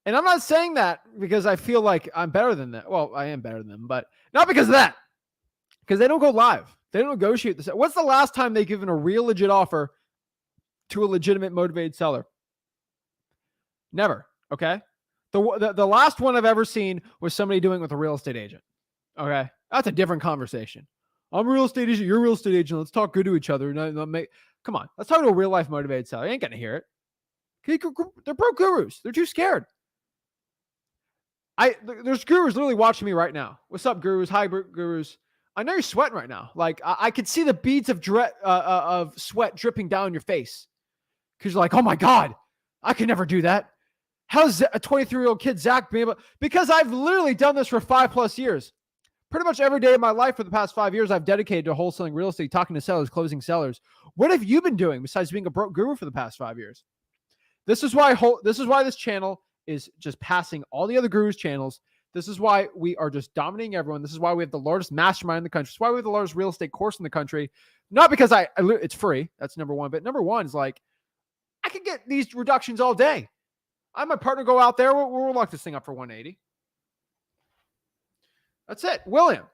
And I'm not saying that because I feel like I'm better than that. Well, I am better than them, but not because of that. Because they don't go live. They don't negotiate this. What's the last time they've given a real legit offer to a legitimate motivated seller? Never. Okay. The last one I've ever seen was somebody doing it with a real estate agent. Okay. That's a different conversation. I'm a real estate agent. You're a real estate agent. Let's talk good to each other. Come on. Let's talk to a real life motivated seller. You ain't going to hear it. They're broke gurus. They're too scared. There's gurus literally watching me right now. What's up, gurus? Hi, gurus. I know you're sweating right now. Like I could see the beads of sweat dripping down your face because you're like, oh my god, I could never do that. How's a 23-year-old kid Zach be able? Because I've literally done this for 5+ years. Pretty much every day of my life for the past 5 years, I've dedicated to wholesaling real estate, talking to sellers, closing sellers. What have you been doing besides being a broke guru for the past 5 years? This is why this channel is just passing all the other gurus' channels. This is why we are just dominating everyone. This is why we have the largest mastermind in the country. This is why we have the largest real estate course in the country. Not because it's free. That's number one. But number one is like, I could get these reductions all day. I have my partner go out there. We'll lock this thing up for 180. That's it. William,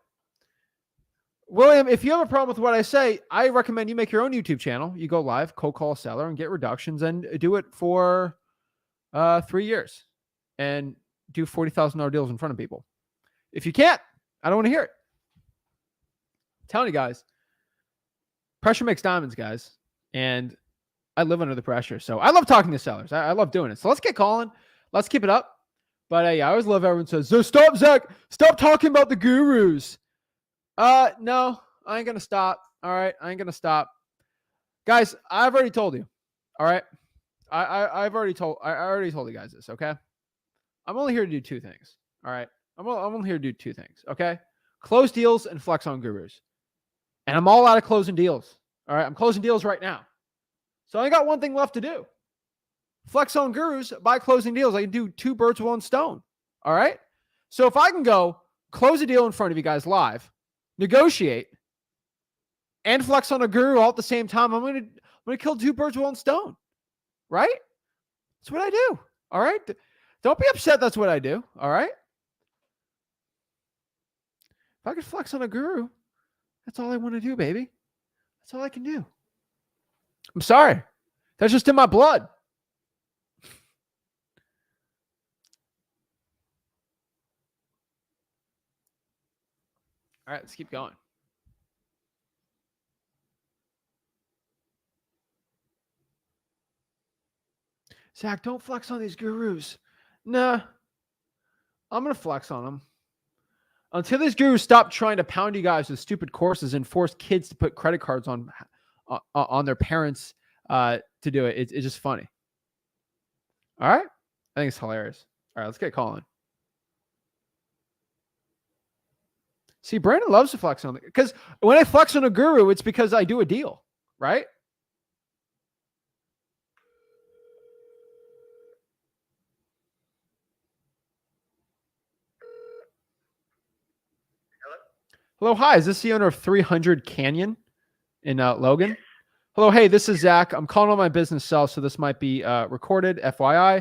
if you have a problem with what I say, I recommend you make your own YouTube channel. You go live, cold call a seller, and get reductions, and do it for 3 years and do $40,000 deals in front of people. If you can't, I don't want to hear it. I'm telling you guys, pressure makes diamonds, guys. And I live under the pressure. So I love talking to sellers. I love doing it. So let's get calling. Let's keep it up. But yeah, I always love everyone says, so stop, Zach. Stop talking about the gurus. No, I ain't going to stop. All right. I ain't going to stop. Guys, I've already told you. All right. I already told you guys this. Okay. I'm only here to do 2 things. All right. I'm only here to do 2 things. Okay. Close deals and flex on gurus. And I'm all out of closing deals. All right. I'm closing deals right now. So I got one thing left to do. Flex on gurus by closing deals. I can do 2 birds with 1 stone. All right. So if I can go close a deal in front of you guys live, negotiate, and flex on a guru all at the same time, I'm gonna kill 2 birds with 1 stone. Right? That's what I do. All right. Don't be upset. That's what I do. All right. If I could flex on a guru, that's all I want to do, baby. That's all I can do. I'm sorry. That's just in my blood. All right, let's keep going. Zach, don't flex on these gurus. Nah, I'm going to flex on them. Until these gurus stop trying to pound you guys with stupid courses and force kids to put credit cards on their parents to do it. It's just funny. All right? I think it's hilarious. All right, let's get calling. See, Brandon loves to flex on it. Because when I flex on a guru, it's because I do a deal, right? Hello, hi. Is this the owner of 300 Canyon in Logan? Hello, hey, this is Zach. I'm calling on my business cell, so this might be recorded, FYI.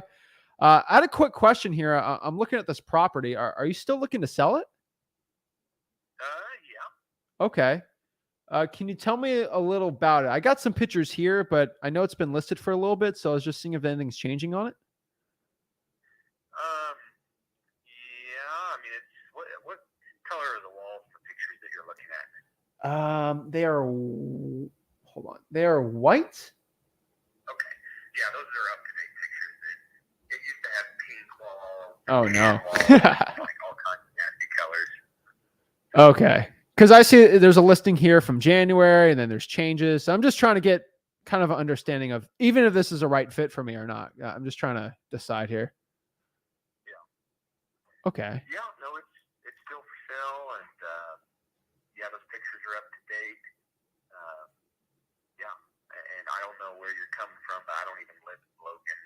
I had a quick question here. I'm looking at this property. Are you still looking to sell it? Yeah. Okay. Can you tell me a little about it? I got some pictures here, but I know it's been listed for a little bit, so I was just seeing if anything's changing on it. Yeah. I mean, it's what color are the walls for pictures that you're looking at? They are. Hold on. They are white. Okay. Yeah, those are up-to-date pictures. It used to have pink walls. Oh no. Like all kinds of nasty colors. Okay. Because I see there's a listing here from January, and then there's changes. So I'm just trying to get kind of an understanding of even if this is a right fit for me or not. I'm just trying to decide here. Yeah. Okay. Yeah, no, it's still for sale, and yeah, those pictures are up to date. Yeah, and I don't know where you're coming from, but I don't even live in Logan.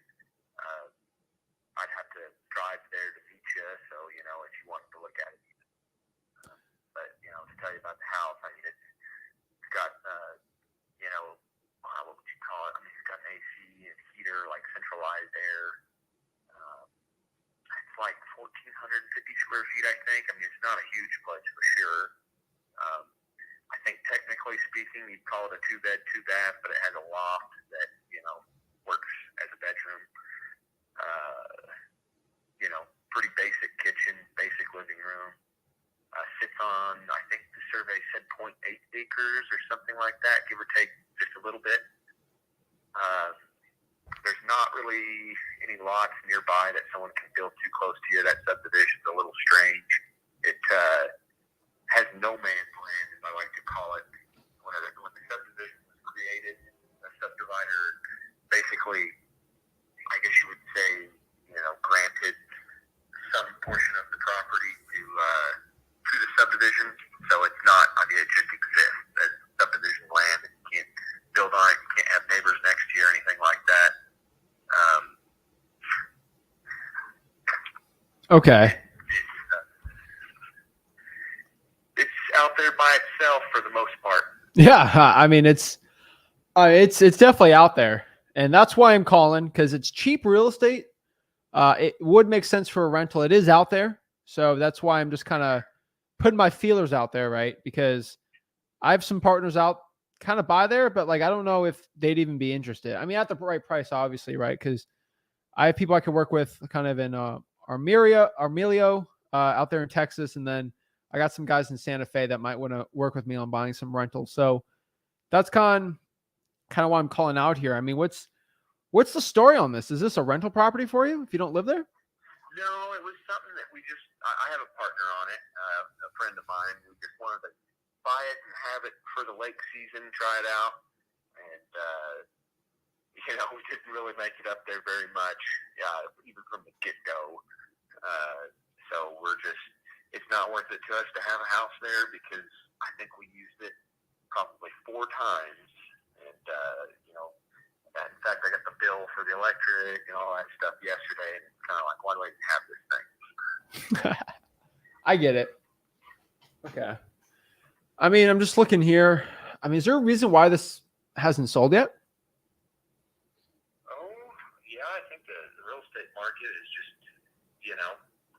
I'd have to drive there to meet you, so you know, if you wanted to look at it. But you know, to tell you about the house, I mean, it's got you know, what would you call it? I mean, it's got an AC and heater, like centralized air. It's like 1,450 square feet, I think. I mean, it's not a huge place for sure. I think technically speaking, you'd call it a 2-bed, 2-bath, but it has a loft that, you know, works as a bedroom. You know, pretty basic kitchen, basic living room. Sits on, I think the survey said 0.8 acres or something like that, give or take just a little bit. there's not really any lots nearby that someone can build too close to you. That subdivision's a little strange. It has no man's land, as I like to call it. When the subdivision was created, a subdivider basically, I guess you would say, granted some portion of the property to the subdivision. So it's not, it just exists as subdivision land. And you can't build on it. You can't have neighbors next to you or anything like that. Okay. It's out there by itself for the most part. Yeah, I mean it's definitely out there, and that's why I'm calling, because it's cheap real estate. It would make sense for a rental. It is out there, so that's why I'm just kind of putting my feelers out there, right? Because I have some partners out kind of by there, but like I don't know if they'd even be interested. I mean, at the right price, obviously, right? Because I have people I could work with, kind of in Armelio, out there in Texas, and then I got some guys in Santa Fe that might want to work with me on buying some rentals. So that's kind of why I'm calling out here. I mean, what's the story on this? Is this a rental property for you if you don't live there? No, it was something that I have a partner on it, a friend of mine. We just wanted to buy it and have it for the lake season, try it out. And, we didn't really make it up there very much, even from the get-go. So it's not worth it to us to have a house there, because I think we used it probably 4 times. And, in fact, I got the bill for the electric and all that stuff yesterday. And it's kind of like, why do I even have this thing? I get it. Okay. I mean, I'm just looking here. I mean, is there a reason why this hasn't sold yet? Oh, yeah, I think the real estate market is just,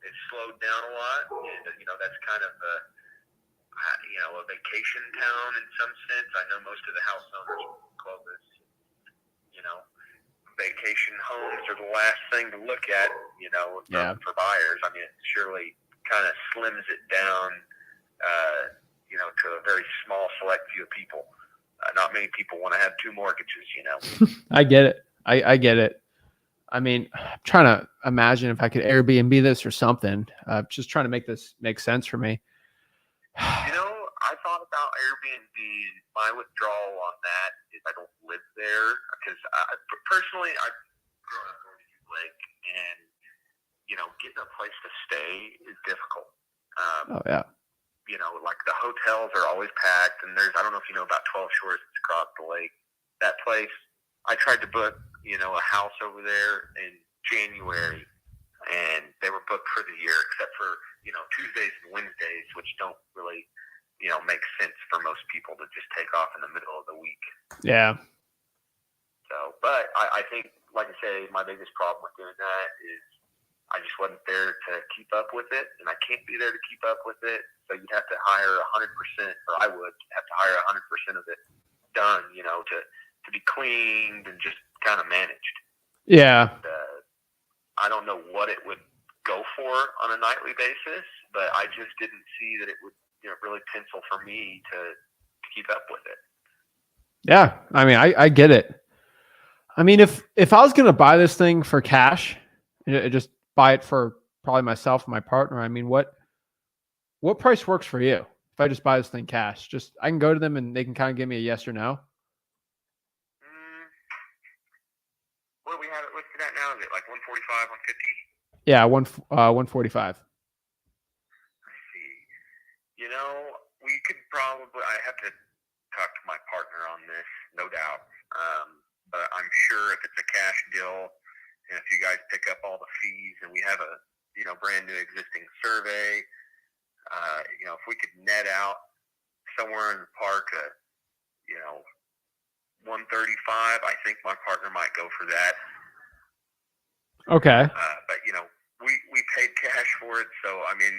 it's slowed down a lot. And, that's kind of a vacation town in some sense. I know most of the house owners in Clovis, vacation homes are the last thing to look at, for buyers. I mean, it surely kind of slims it down, to a very small select few of people. Not many people want to have 2 mortgages, I get it. I get it. I mean, I'm trying to imagine if I could Airbnb this or something. Just trying to make this make sense for me. I thought about Airbnb. My withdrawal on that is I don't live there, because personally, I've grown up going to Youth Lake, and getting a place to stay is difficult. Oh yeah. Like the hotels are always packed, and I don't know if you know about 12 Shores that's across the lake. That place, I tried to book, a house over there in January, and they were booked for the year, except for, Tuesdays and Wednesdays, which don't really, make sense for most people to just take off in the middle of the week. Yeah. So, but I think, like I say, my biggest problem with doing that is I just wasn't there to keep up with it, and I can't be there to keep up with it. So you'd have to hire 100%, or I would have to hire 100% of it done, to be cleaned and just kind of managed. Yeah. And, I don't know what it would go for on a nightly basis, but I just didn't see that it would really pencil for me to keep up with it. Yeah. I mean, I get it. I mean, if I was going to buy this thing for cash, just buy it for probably myself and my partner, I mean, what price works for you? If I just buy this thing cash, I can go to them and they can kind of give me a yes or no. What do we have it listed at now? Is it like 145, 150? Yeah, 145. We could probably, I have to talk to my partner on this, no doubt. But I'm sure if it's a cash deal, and if you guys pick up all the fees, and we have a, brand new existing survey, if we could net out somewhere in the park, 135, I think my partner might go for that. Okay. But we paid cash for it, so I mean,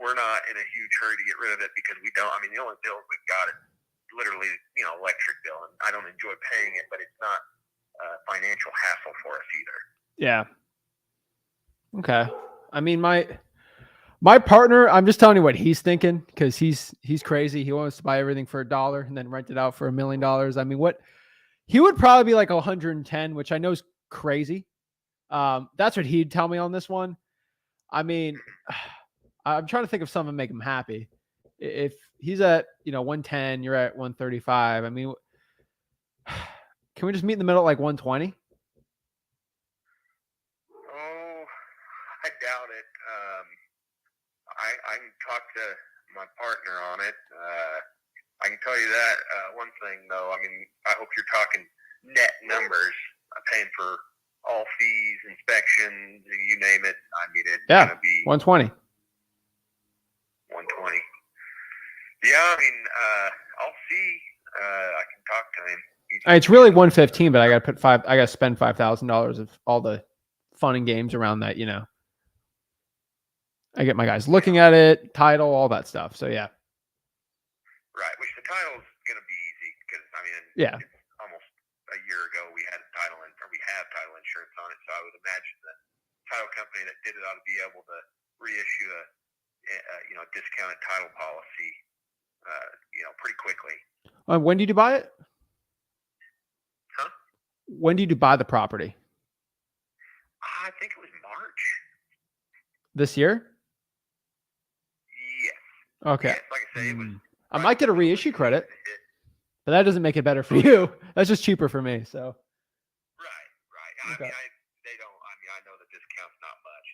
we're not in a huge hurry to get rid of it, because we don't. I mean, the only bill we've got is literally, electric bill, and I don't enjoy paying it, but it's not a financial hassle for us either. Yeah. Okay. I mean, my partner, I'm just telling you what he's thinking, because he's crazy. He wants to buy everything for $1 and then rent it out for $1 million. I mean, he would probably be like 110, which I know is crazy. That's what he'd tell me on this one. I mean, I'm trying to think of something to make him happy. If he's at, 110, you're at 135. I mean, can we just meet in the middle at like 120? Oh, I doubt it. I can talk to my partner on it. I can tell you that. One thing, though, I mean, I hope you're talking net numbers. I'm paying for all fees, inspections, you name it. I mean, it's Yeah, going to be 120. 120. Yeah, I mean, I'll see. I can talk to him. It's really 115, but I got to spend $5,000 of all the fun and games around that, I get my guys looking at it, title, all that stuff. So yeah. Right, which the title's going to be easy because, I mean, Yeah. it's almost a year ago we had we have title insurance on it, so I would imagine the title company that did it ought to be able to reissue a discounted title policy, pretty quickly. When did you buy it? Huh? When did you buy the property? I think it was March. This year? Yes. Okay. Yes, like I say, it was. I might get a reissue credit, but that doesn't make it better for you. That's just cheaper for me. So. Right. Okay. I know the discount's not much,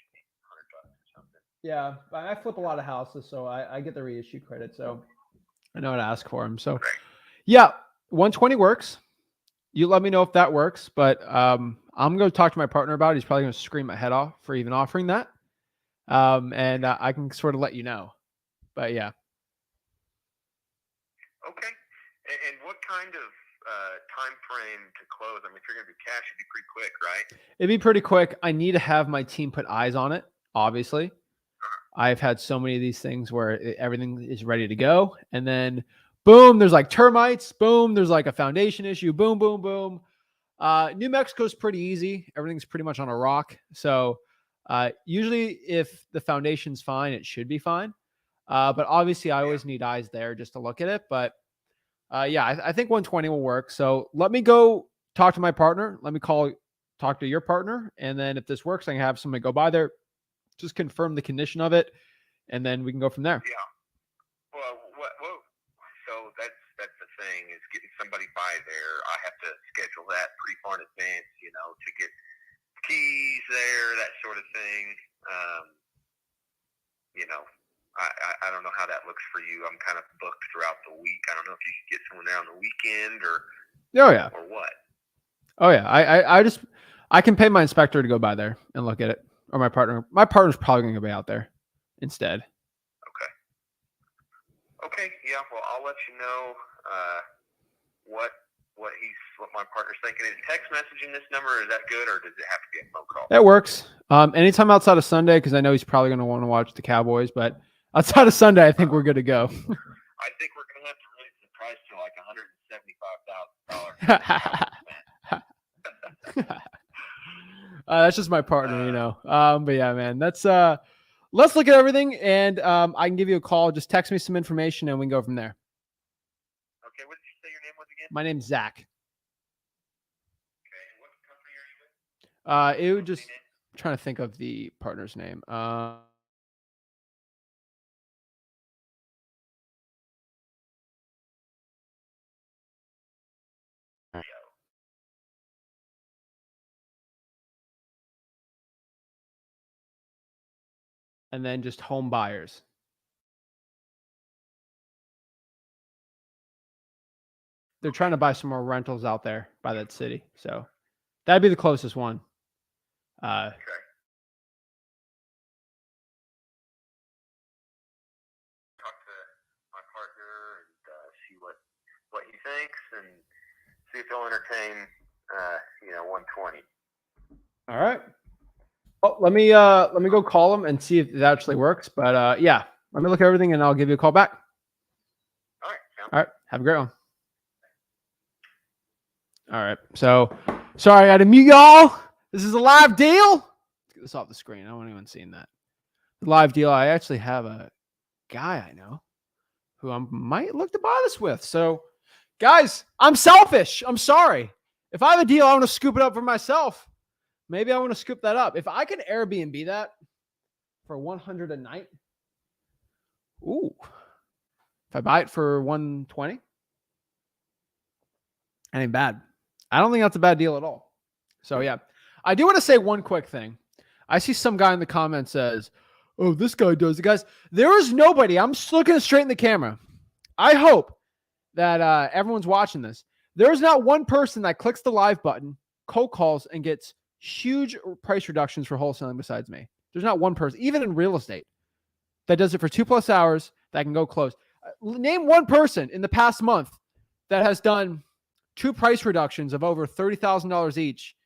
$100 or something. Yeah, I flip a lot of houses, so I get the reissue credit. So I know how to ask for them. So yeah, 120 works. You let me know if that works, but I'm going to talk to my partner about it. He's probably going to scream my head off for even offering that. And I can sort of let you know, but yeah. Okay. And what kind of time frame to close? I mean, if you're going to be cash, it'd be pretty quick, right? It'd be pretty quick. I need to have my team put eyes on it, obviously. I've had so many of these things where everything is ready to go. And then, boom, there's like termites. Boom, there's like a foundation issue. Boom, boom, boom. New Mexico's pretty easy. Everything's pretty much on a rock. So usually if the foundation's fine, it should be fine. But obviously I always need eyes there just to look at it. But yeah, I think 120 will work. So let me go talk to my partner. Let me talk to your partner. And then if this works, I can have somebody go by there, just confirm the condition of it. And then we can go from there. Yeah. Well, so that's the thing is getting somebody by there. I have to schedule that pretty far in advance, to get keys there, that sort of thing. I don't know how that looks for you. I'm kind of booked throughout the week. I don't know if you could get someone there on the weekend or what. Oh yeah. I can pay my inspector to go by there and look at it, or my partner. My partner's probably going to be out there instead. Okay. Yeah. Well, I'll let you know what my partner's thinking. Is text messaging this number? Is that good, or does it have to be a phone call? That works. Anytime outside of Sunday, because I know he's probably going to want to watch the Cowboys. But outside of Sunday, I think we're good to go. I think we're going to have to raise the price to like $175,000. That's just my partner, But yeah, man, that's let's look at everything, and I can give you a call. Just text me some information, and we can go from there. Okay, what did you say your name was again? My name's Zach. Okay, what company are you with? It would just trying to think of the partner's name. And then just home buyers. They're trying to buy some more rentals out there by that city. So that'd be the closest one. Okay. Talk to my partner and see what he thinks and see if he'll entertain 120. All right. Oh, let me go call him and see if it actually works. But yeah, let me look at everything and I'll give you a call back. All right. All right. Have a great one. All right. So sorry, I had to mute y'all. This is a live deal. Let's get this off the screen. I don't want anyone seeing that. Live deal. I actually have a guy I know who I might look to buy this with. So guys, I'm selfish. I'm sorry. If I have a deal, I want to scoop it up for myself. Maybe I want to scoop that up. If I could Airbnb that for $100 a night, ooh. If I buy it for $120, that ain't bad. I don't think that's a bad deal at all. So yeah, I do want to say one quick thing. I see some guy in the comments says, "Oh, this guy does it." Guys, there is nobody. I'm just looking straight in the camera. I hope that everyone's watching this. There is not one person that clicks the live button, cold calls, and gets huge price reductions for wholesaling besides me. There's not one person, even in real estate, that does it for 2+ hours that can go close. Name one person in the past month that has done 2 price reductions of over $30,000 each.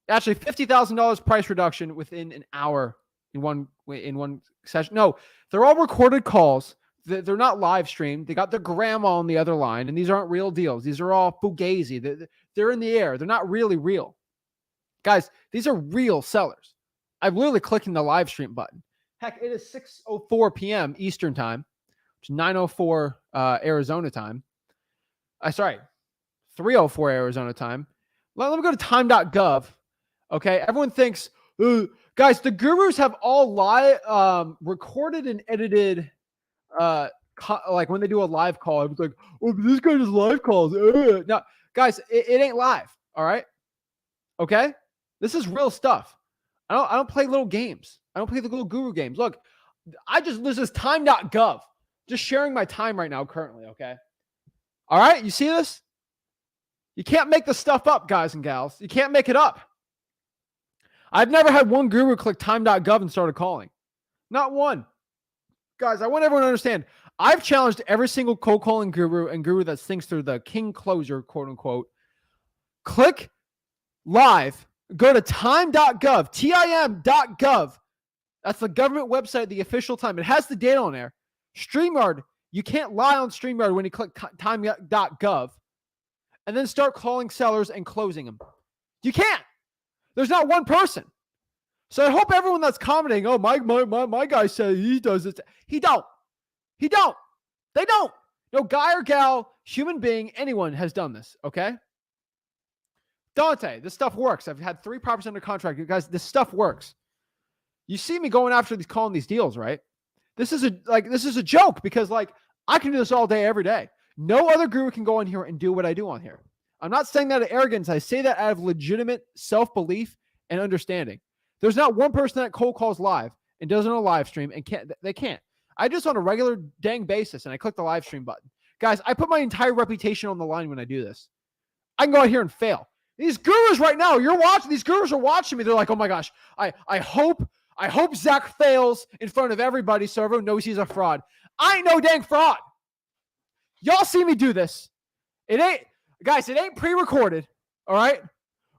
Actually, $50,000 price reduction within an hour in one session. No, they're all recorded calls. They're not live streamed. They got their grandma on the other line, and these aren't real deals. These are all fugazi. They're in the air. They're not really real. Guys, these are real sellers. I'm literally clicking the live stream button. Heck, it is 6:04 p.m. Eastern time, which is 9:04 Arizona time. Sorry, 3:04 Arizona time. Let me go to time.gov. Okay, everyone thinks, guys, the gurus have all recorded and edited, like when they do a live call. I was like, oh, this guy does live calls. No, guys, it ain't live. All right, okay, this is real stuff. I don't play little games. I don't play the little guru games. Look, this is time.gov. Just sharing my time right now currently, okay? All right, you see this? You can't make this stuff up, guys and gals. You can't make it up. I've never had one guru click time.gov and started calling. Not one. Guys, I want everyone to understand. I've challenged every single cold calling guru and guru that thinks they're the king closer, quote unquote. Click live. Go to time.gov, tim.gov. That's the government website, the official time. It has the data on there. StreamYard, you can't lie on StreamYard when you click time.gov and then start calling sellers and closing them. You can't. There's not one person. So I hope everyone that's commenting, oh, my guy said he does it. He don't. They don't. No guy or gal, human being, anyone has done this, okay? Dante, this stuff works. I've had 3 properties under contract. You guys, this stuff works. You see me going after calling these deals, right? This is a joke because I can do this all day, every day. No other guru can go on here and do what I do on here. I'm not saying that out of arrogance. I say that out of legitimate self-belief and understanding. There's not one person that cold calls live and does it on a live stream and they can't. I just on a regular dang basis and I click the live stream button. Guys, I put my entire reputation on the line when I do this. I can go out here and fail. These gurus right now, these gurus are watching me. They're like, oh my gosh, I hope Zach fails in front of everybody so everyone knows he's a fraud. I ain't no dang fraud. Y'all see me do this. It ain't pre-recorded. All right.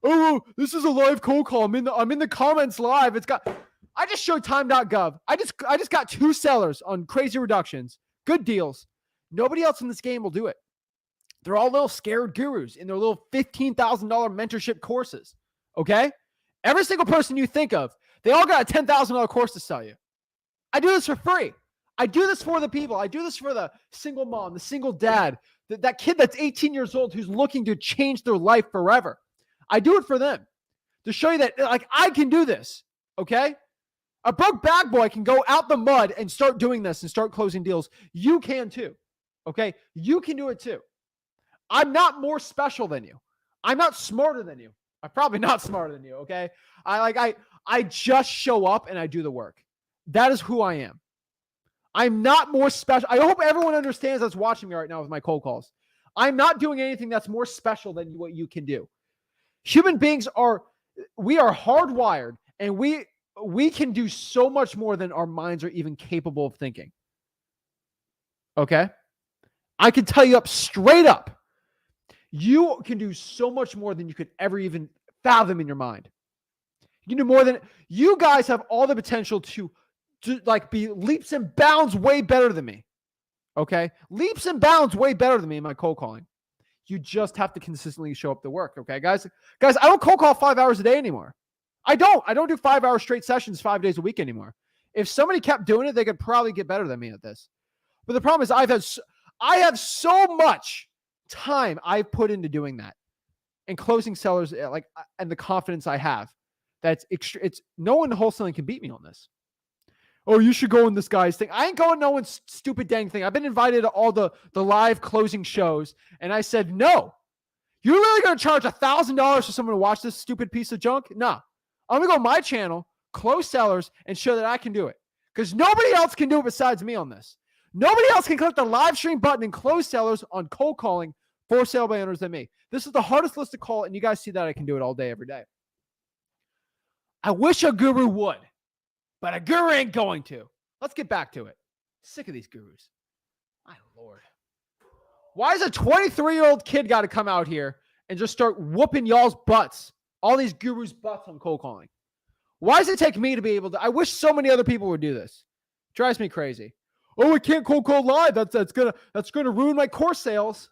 Oh, this is a live cold call. I'm in the comments live. I just showed time.gov. I just got 2 sellers on crazy reductions. Good deals. Nobody else in this game will do it. They're all little scared gurus in their little $15,000 mentorship courses. Okay? Every single person you think of, they all got a $10,000 course to sell you. I do this for free. I do this for the people. I do this for the single mom, the single dad, that kid that's 18 years old who's looking to change their life forever. I do it for them to show you that I can do this. Okay? A broke bag boy can go out the mud and start doing this and start closing deals. You can too. Okay? You can do it too. I'm not more special than you. I'm not smarter than you. I'm probably not smarter than you, okay? I just show up and I do the work. That is who I am. I'm not more special. I hope everyone understands that's watching me right now with my cold calls. I'm not doing anything that's more special than what you can do. Human beings we are hardwired and we can do so much more than our minds are even capable of thinking. Okay? I can tell you straight up. You can do so much more than you could ever even fathom in your mind. You can do more than you guys have all the potential to be leaps and bounds way better than me. Okay? Leaps and bounds way better than me in my cold calling. You just have to consistently show up to work. Okay, guys? Guys, I don't cold call 5 hours a day anymore. I don't do 5-hour straight sessions 5 days a week anymore. If somebody kept doing it, they could probably get better than me at this. But the problem is I have so much time I've put into doing that. and closing sellers, and the confidence I have. It's no one in wholesaling can beat me on this. Oh, you should go in this guy's thing. I ain't going no one's stupid dang thing. I've been invited to all the live closing shows, and I said, no. You're really going to charge $1,000 for someone to watch this stupid piece of junk? Nah. I'm going to go on my channel, close sellers, and show that I can do it. Because nobody else can do it besides me on this. Nobody else can click the live stream button and close sellers on cold calling for sale by owners than me. This is the hardest list to call, and you guys see that I can do it all day, every day. I wish a guru would. But a guru ain't going to. Let's get back to it. Sick of these gurus. My Lord. Why is a 23-year-old kid got to come out here and just start whooping y'all's butts? All these gurus' butts on cold calling. Why does it take me to be able to? I wish so many other people would do this. Drives me crazy. Oh, I can't cold call live. That's gonna ruin my course sales.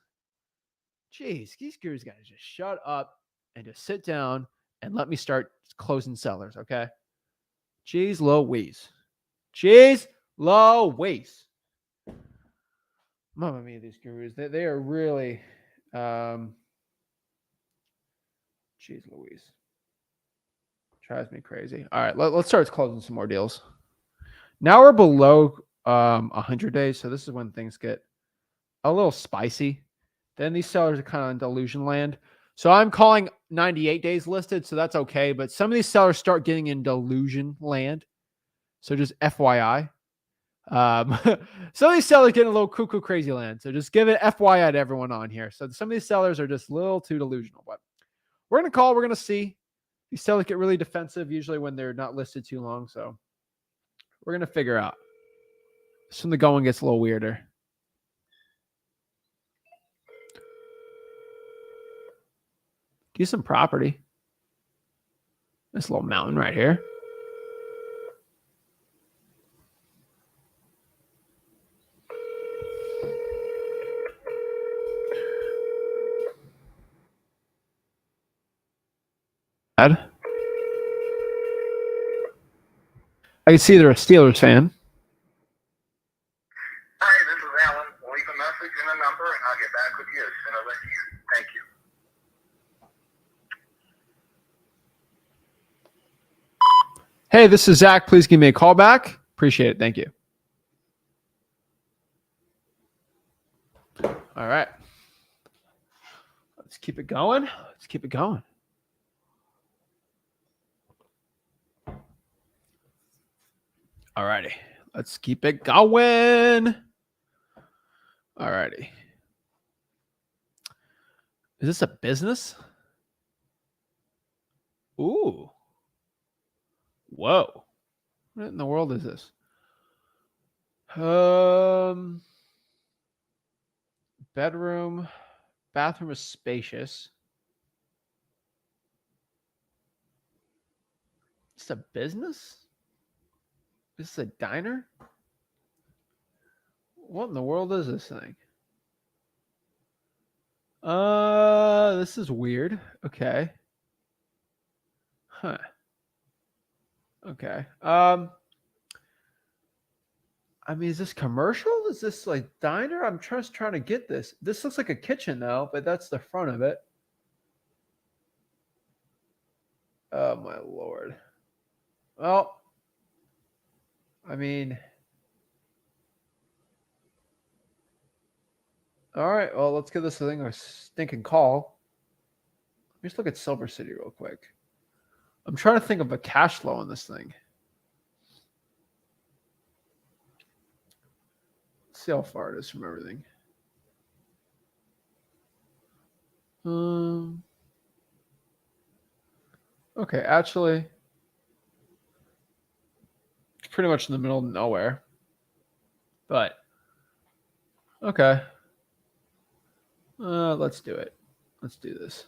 Jeez, these gurus gotta just shut up and just sit down and let me start closing sellers, okay? Jeez Louise. Jeez Louise. Mamma mia, these gurus. They are really jeez Louise. Drives me crazy. All right, let's start closing some more deals. Now we're below 100 days, so this is when things get a little spicy. Then these sellers are kind of in delusion land. So I'm calling 98 days listed, so that's okay. But some of these sellers start getting in delusion land. So just FYI. Some of these sellers getting a little cuckoo crazy land. So just give it FYI to everyone on here. So some of these sellers are just a little too delusional. But we're going to call. We're going to see. These sellers get really defensive usually when they're not listed too long. So we're going to figure out. Soon the going gets a little weirder. Give some property. This little mountain right here. I can see they're a Steelers fan. Hi, this is Alan. Leave a message and a number, and I'll get back with you as soon as I can. Thank you. Hey, this is Zach. Please give me a call back. Appreciate it. Thank you. All right. Let's keep it going. Let's keep it going. All righty. Let's keep it going. All righty. Is this a business? Ooh. Whoa. What in the world is this? Bedroom. Bathroom is spacious. Is this a business? Is this a diner? What in the world is this thing? This is weird. Okay. Huh. Okay. I mean, is this commercial? Is this like diner? I'm just trying to get this. This looks like a kitchen though, but that's the front of it. Oh my Lord. Well, I mean, all right. Well, let's give this thing a stinking call. Let me just look at Silver City real quick. I'm trying to think of a cash flow on this thing. Let's see how far it is from everything. Okay, actually, it's pretty much in the middle of nowhere. But okay. Let's do it. Let's do this.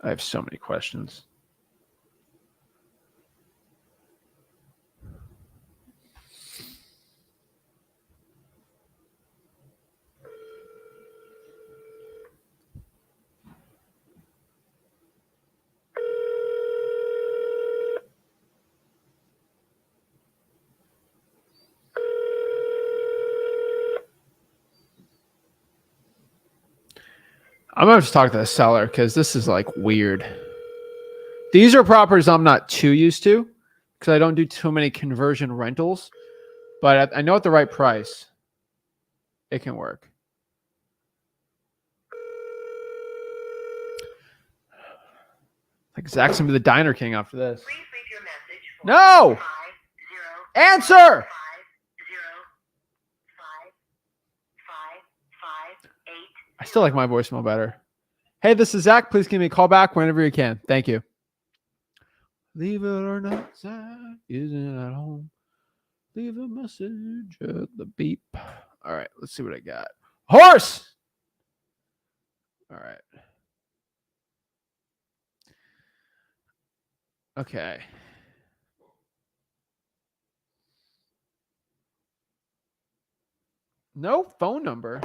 I have so many questions. I'm gonna just talk to the seller because this is like weird. These are properties I'm not too used to because I don't do too many conversion rentals, but I know at the right price, it can work. Like Zach's gonna be the diner king after this. Please leave your message for No! 50 Answer! 50 558. I still like my voicemail better. Hey, this is Zach. Please give me a call back whenever you can. Thank you. Leave it or not, Zach isn't at home. Leave a message at the beep. All right, let's see what I got. Horse! All right. Okay. No phone number.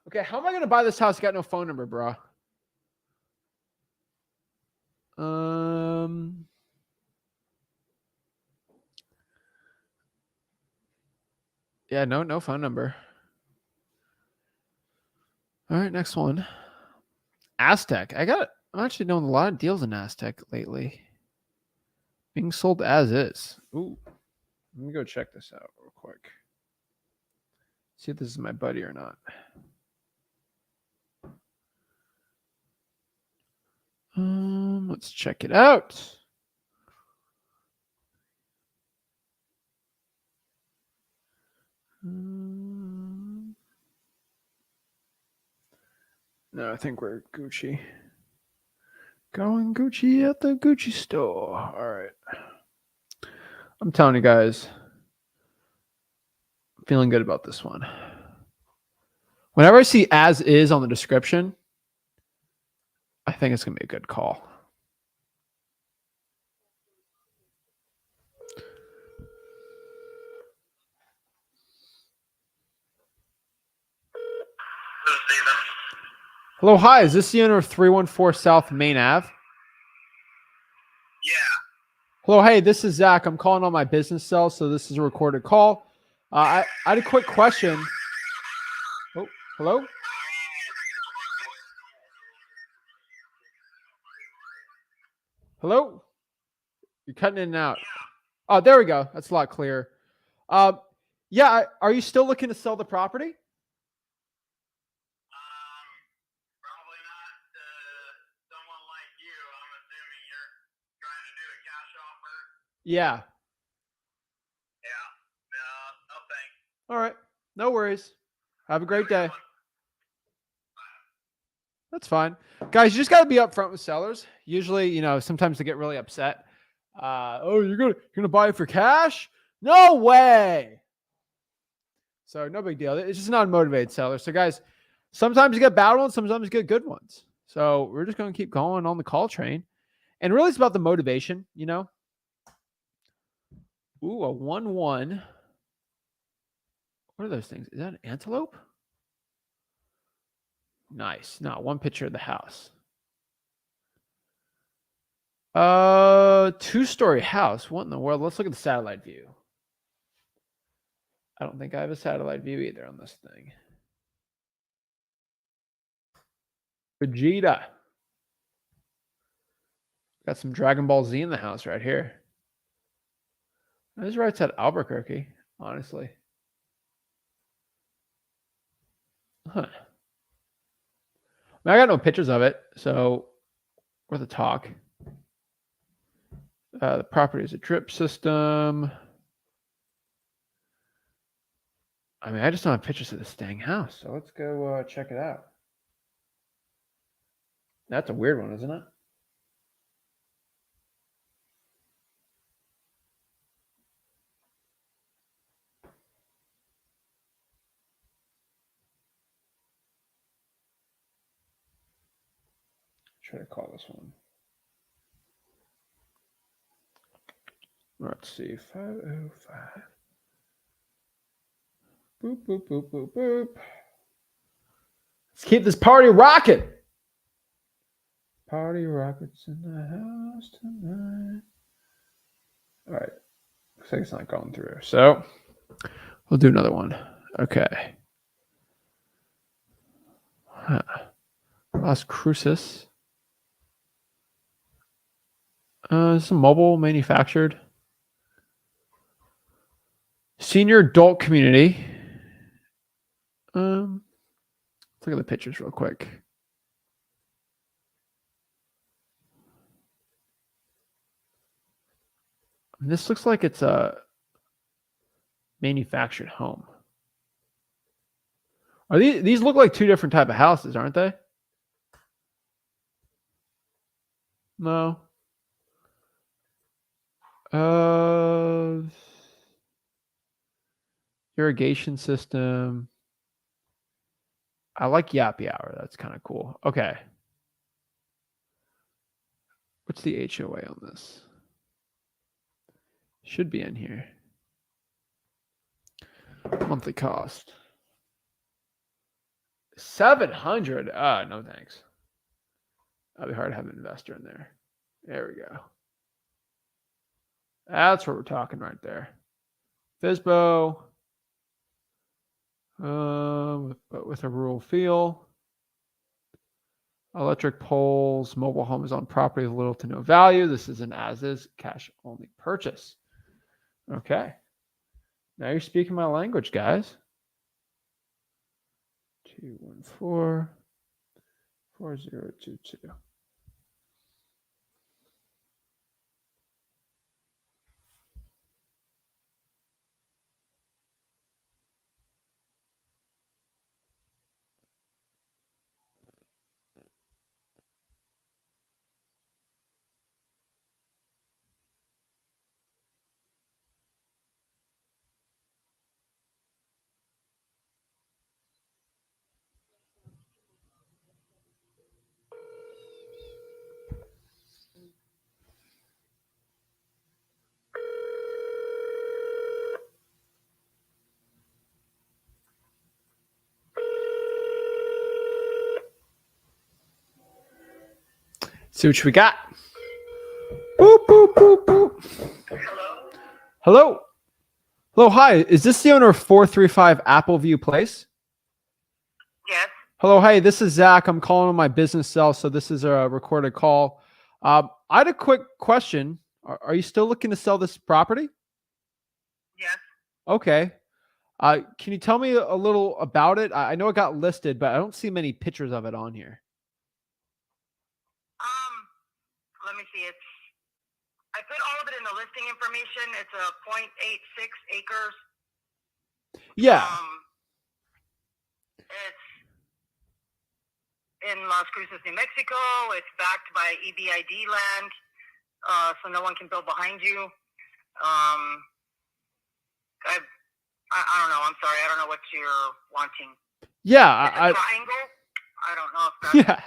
Okay, how am I going to buy this house? Got no phone number, bro. Yeah, no phone number. All right, next one. Aztec. I'm actually doing a lot of deals in Aztec lately. Being sold as is. Ooh. Let me go check this out real quick. See if this is my buddy or not. Let's check it out. No, I think we're Gucci. Going Gucci at the Gucci store. All right. I'm telling you guys, I'm feeling good about this one. Whenever I see as is on the description, I think it's going to be a good call. This is Steven. Hello, hi. Is this the owner of 314 South Main Ave? Yeah. Hello, hey, this is Zach. I'm calling on my business cell, so this is a recorded call. I had a quick question. Oh, hello? Hello? You're cutting in and out. Oh, there we go. That's a lot clearer. Yeah, are you still looking to sell the property? Probably not someone like you. I'm assuming you're trying to do a cash offer. Yeah. Yeah. No thanks. All right. No worries. Have a great day. That's fine. Guys, you just got to be upfront with sellers. Usually, sometimes they get really upset. You're gonna buy it for cash? No way. So no big deal. It's just not a motivated seller. So guys, sometimes you get bad ones, sometimes you get good ones. So we're just going to keep going on the call train. And really it's about the motivation, Ooh, a 1-1. What are those things? Is that an antelope? Nice. No, one picture of the house. 2-story house. What in the world? Let's look at the satellite view. I don't think I have a satellite view either on this thing. Vegeta. Got some Dragon Ball Z in the house right here. This is right outside Albuquerque, honestly. Huh. I got no pictures of it, so worth a talk. The property is a drip system. I mean, I just don't have pictures of this dang house, so let's go check it out. That's a weird one, isn't it? Try to call this one. Let's see, 505. Boop, boop, boop, boop, boop. Let's keep this party rocking. Party rockets in the house tonight. All right. Looks like it's not going through. So we'll do another one. Okay. Huh. Las Cruces. This is mobile manufactured. Senior adult community. Let's look at the pictures real quick. This looks like it's a manufactured home. Are these look like two different type of houses, aren't they? No. Irrigation system. I like Yappy Hour. That's kind of cool. Okay. What's the HOA on this? Should be in here. Monthly cost. 700. No thanks. That'd be hard to have an investor in there. There we go. That's what we're talking right there. FSBO. But with a rural feel. Electric poles, mobile homes on property with little to no value. This is an as-is cash-only purchase. Okay. Now you're speaking my language, guys. 214-4022. See what we got. Boop, boop, boop, boop. Hello. Hello, hi. Is this the owner of 435 Appleview Place? Yes. Hello, hey, this is Zach. I'm calling on my business cell, so this is a recorded call. I had a quick question. Are you still looking to sell this property? Yes. Okay. Can you tell me a little about it? I know it got listed, but I don't see many pictures of it on here. Let me see. I put all of it in the listing information. It's a 0.86 acres. Yeah. It's in Las Cruces, New Mexico. It's backed by EBID land, so no one can build behind you. I don't know. I'm sorry. I don't know what you're wanting. Yeah. It's a triangle. I don't know if that's... Yeah.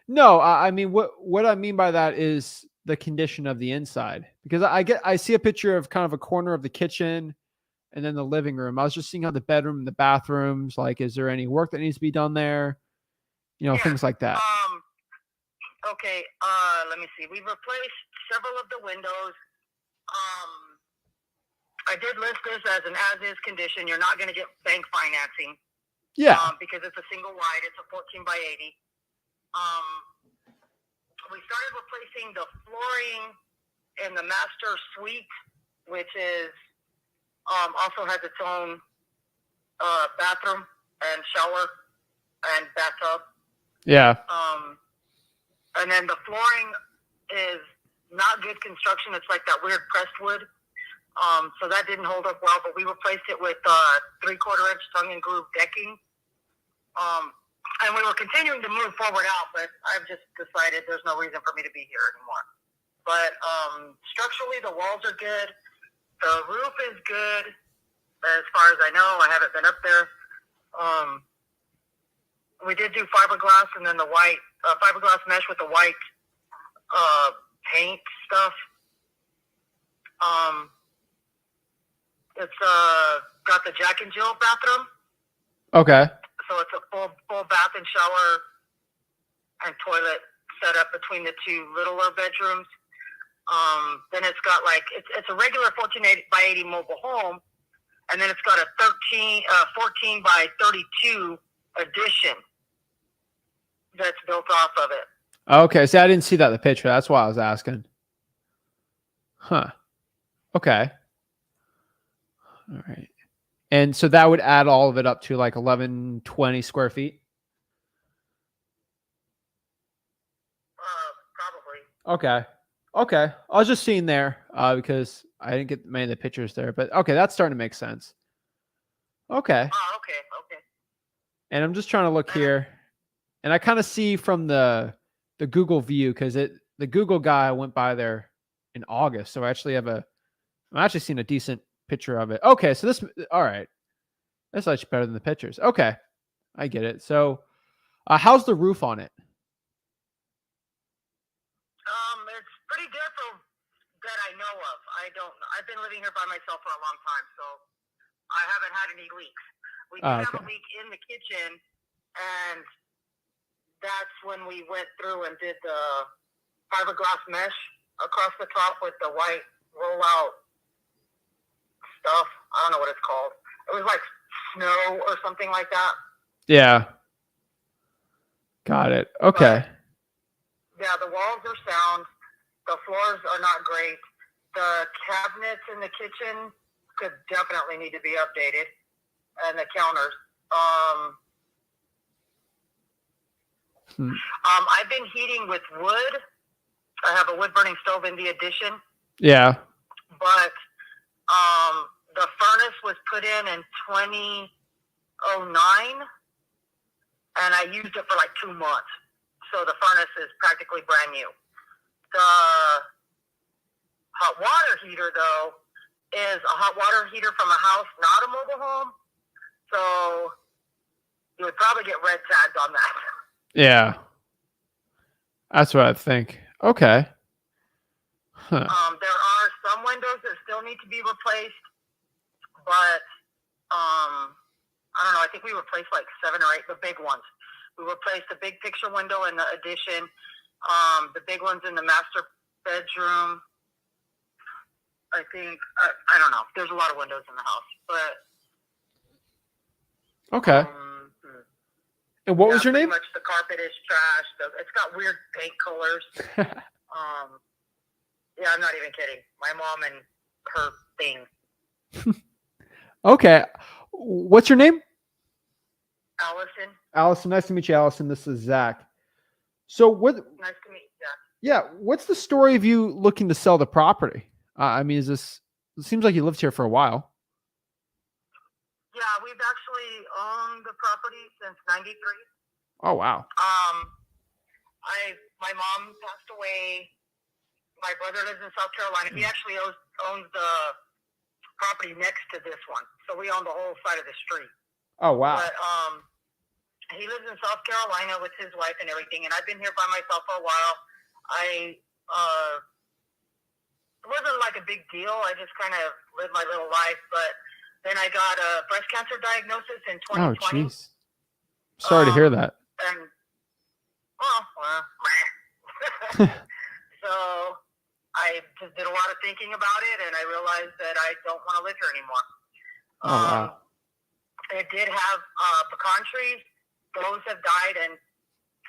No, I mean, what I mean by that is the condition of the inside, because I see a picture of kind of a corner of the kitchen and then the living room. I was just seeing how the bedroom and the bathrooms, like, is there any work that needs to be done there? You know, Yeah. things like that. Okay. Let me see. We've replaced several of the windows. I did list this as an as-is condition. You're not going to get bank financing. Yeah. Because it's a single wide. It's a 14 by 80. We started replacing the flooring in the master suite, which is also has its own bathroom and shower and bathtub. Yeah. And then the flooring is not good construction. It's like that weird pressed wood. So that didn't hold up well, but we replaced it with 3/4 inch tongue and groove decking. And we were continuing to move forward out, but I've just decided there's no reason for me to be here anymore. But structurally, the walls are good. The roof is good, as far as I know. I haven't been up there. We did do fiberglass and then the white fiberglass mesh with the white paint stuff. It's got the Jack and Jill bathroom. Okay. So it's a full bath and shower and toilet set up between the two littler bedrooms. Then it's got it's a regular 14 by 80 mobile home, and then it's got a 14 by 32 addition that's built off of it. Okay, so I didn't see that in the picture. That's why I was asking. Huh. Okay. All right. And so that would add all of it up to like 1120 square feet. Probably. Okay. Okay. I was just seeing there because I didn't get many of the pictures there, but okay, that's starting to make sense. Okay. Oh, okay. Okay. And I'm just trying to look here, and I kind of see from the Google view because the Google guy went by there in August, so I'm actually seeing a decent picture of it. Okay, so all right, that's actually better than the pictures. Okay, I get it. So, how's the roof on it? It's pretty good for that I know of. I've been living here by myself for a long time, so I haven't had any leaks. We did have a Okay. leak in the kitchen, and that's when we went through and did the fiberglass mesh across the top with the white rollout stuff. I don't know what it's called. It was like snow or something like that. Yeah. Got it. Okay. Yeah, the walls are sound. The floors are not great. The cabinets in the kitchen could definitely need to be updated, and the counters. I've been heating with wood. I have a wood burning stove in the addition, Yeah. but the furnace was put in 2009, and I used it for like 2 months. So the furnace is practically brand new. The hot water heater, though, is a hot water heater from a house, not a mobile home. So you would probably get red tagged on that. Yeah. That's what I think. Okay. Huh. There are some windows that still need to be replaced, but I don't know. I think we replaced like 7 or 8, the big ones. We replaced the big picture window in the addition, the big ones in the master bedroom. I think I don't know. There's a lot of windows in the house, but Okay. And what was your pretty name? much the carpet is trashed. It's got weird paint colors. Yeah, I'm not even kidding. My mom and her thing. Okay. What's your name? Allison, Allison. Nice to meet you, Allison. This is Zach. So what? nice to meet you. Yeah. What's the story of you looking to sell the property? I mean, it seems like you lived here for a while. Yeah, we've actually owned the property since '93. Oh, wow. My mom passed away. My brother lives in South Carolina. He actually owns the property next to this one, so we own the whole side of the street. Oh, wow. But he lives in South Carolina with his wife and everything, and I've been here by myself for a while. It wasn't like a big deal. I just kind of lived my little life, but then I got a breast cancer diagnosis in 2020. Oh, jeez. Sorry to hear that. And so I just did a lot of thinking about it, and I realized that I don't want to live here anymore. Oh, wow. It did have pecan trees. Those have died, and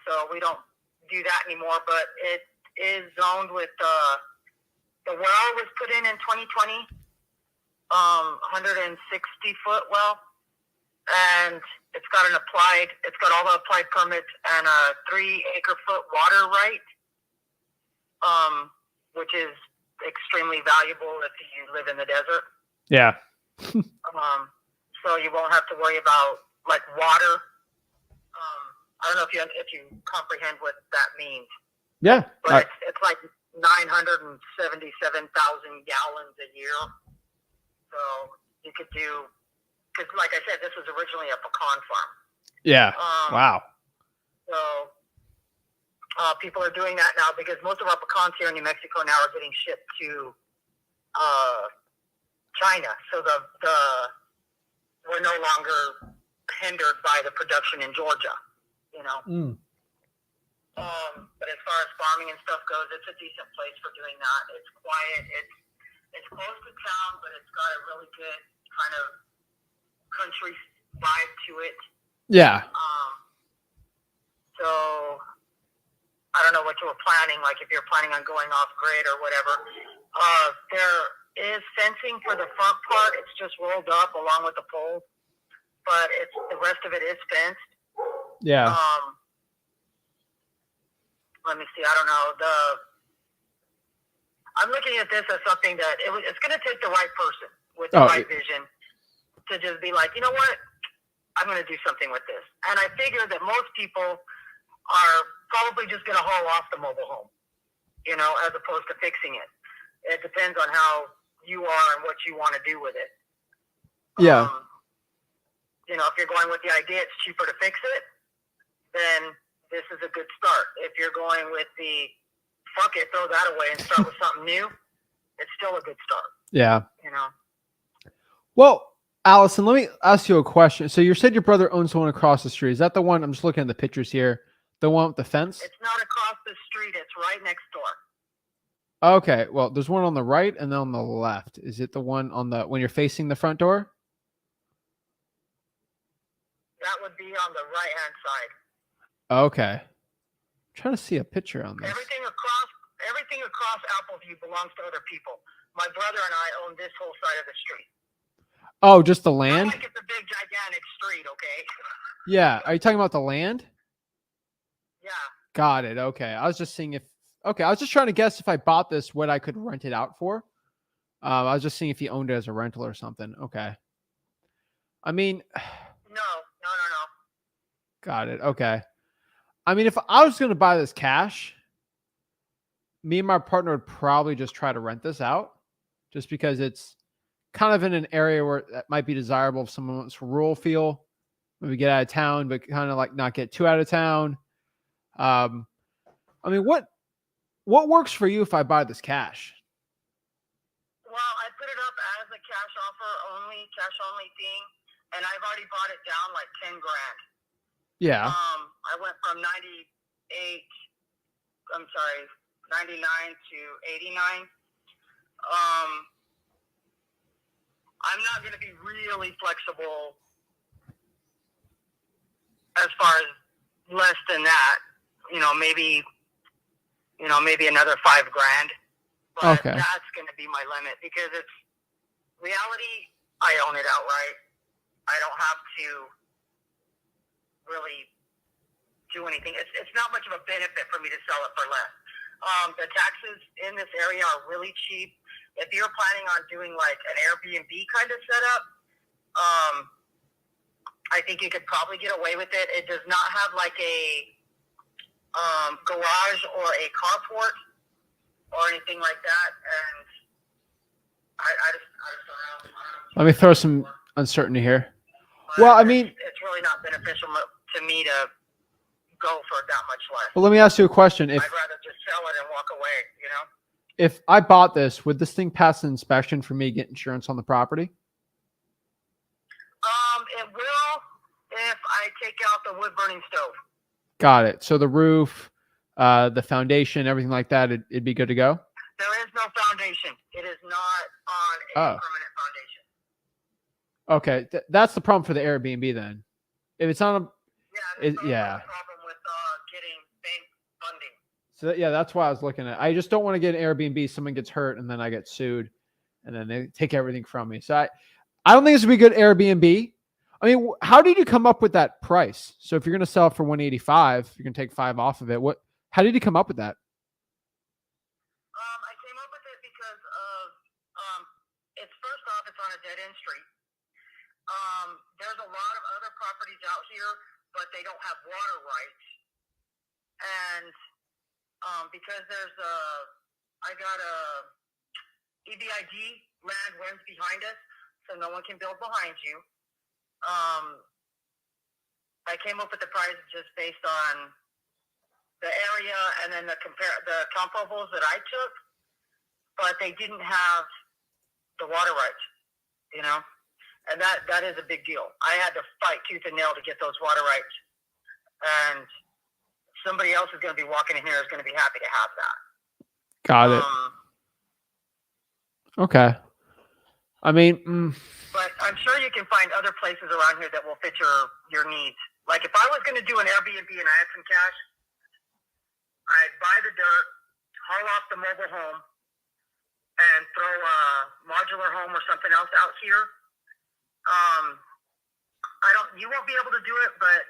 so we don't do that anymore. But it is zoned with the well was put in 2020, 160-foot well, and it's got all the applied permits and a 3-acre-foot water right, which is extremely valuable if you live in the desert. Yeah. So you won't have to worry about like water. I don't know if you comprehend what that means. Yeah. But it's like 977,000 gallons a year. So you could do, because like I said, this was originally a pecan farm. Yeah. Wow. So people are doing that now because most of our pecans here in New Mexico now are getting shipped to China. So we're no longer hindered by the production in Georgia, you know. But as far as farming and stuff goes, it's a decent place for doing that. It's quiet. It's close to town, but it's got a really good kind of country vibe to it. Yeah. So I don't know what you were planning, like if you're planning on going off grid or whatever. There is fencing for the front part. It's just rolled up along with the poles, but the rest of it is fenced. Yeah. Let me see. I don't know. I'm looking at this as something that it's going to take the right person with the right vision to just be like, you know what? I'm going to do something with this. And I figure that most people are probably just going to haul off the mobile home, you know, as opposed to fixing it. It depends on how you are and what you want to do with it. Yeah. You know, if you're going with the idea it's cheaper to fix it, then this is a good start. If you're going with the fuck it, throw that away and start with something new, it's still a good start. Yeah. You know? Well, Allison, let me ask you a question. So you said your brother owns the one across the street. Is that the one? I'm just looking at the pictures here. The one with the fence? It's not across the street. It's right next door. Okay. Well, there's one on the right and then on the left. Is it the one on the when you're facing the front door? That would be on the right-hand side. Okay. I'm trying to see a picture on this. Everything across Appleview belongs to other people. My brother and I own this whole side of the street. Oh, just the land? Not like it's a big, gigantic street, okay? Yeah. Are you talking about the land? Yeah. Got it. Okay. I was just seeing if. Okay. I was just trying to guess if I bought this, what I could rent it out for. I was just seeing if he owned it as a rental or something. Okay. I mean. No. Got it. Okay. I mean, if I was going to buy this cash, me and my partner would probably just try to rent this out just because it's kind of in an area where that might be desirable if someone wants a rural feel, maybe get out of town, but kind of like not get too out of town. I mean, what works for you if I buy this cash? Well, I put it up as a cash only thing, and I've already bought it down like 10 grand. Yeah. I went from 99 to 89. I'm not going to be really flexible as far as less than that. Maybe another 5 grand. But Okay. that's going to be my limit because it's reality. I own it outright. I don't have to really do anything. It's not much of a benefit for me to sell it for less. The taxes in this area are really cheap. If you're planning on doing like an Airbnb kind of setup, I think you could probably get away with it. It does not have like a garage or a carport or anything like that. And I just don't know. Let me throw some uncertainty here. But Well, I mean, it's really not beneficial to me to go for that much less. well, let me ask you a question. I'd rather just sell it and walk away, you know? If I bought this, would this thing pass an inspection for me to get insurance on the property? It will if I take out the wood burning stove. Got it. So the roof, the foundation, everything like that, it'd be good to go? There is no foundation. It is not on a permanent foundation. Okay. That's the problem for the Airbnb then. If it's on a, Yeah, yeah. The problem with getting bank funding. So that's why I was looking at. I just don't want to get an Airbnb. Someone gets hurt and then I get sued, and then they take everything from me. So I don't think this would be a good Airbnb. I mean, how did you come up with that price? So if you're going to sell it for $185, you're going to take $5 off of it. How did you come up with that? I came up with it because of it's first off, it's on a dead end street. There's a lot of other properties out here, but they don't have water rights, and because I got a EBID land runs behind us, so no one can build behind you. I came up with the price just based on the area and then the comparables that I took, but they didn't have the water rights, you know, and that is a big deal. I had to fight tooth and nail to get those water rights, and somebody else is going to be walking in here is going to be happy to have that. Got it. Okay. I mean, but I'm sure you can find other places around here that will fit your needs. Like if I was going to do an Airbnb and I had some cash, I'd buy the dirt, haul off the mobile home, and throw a modular home or something else out here. You won't be able to do it, but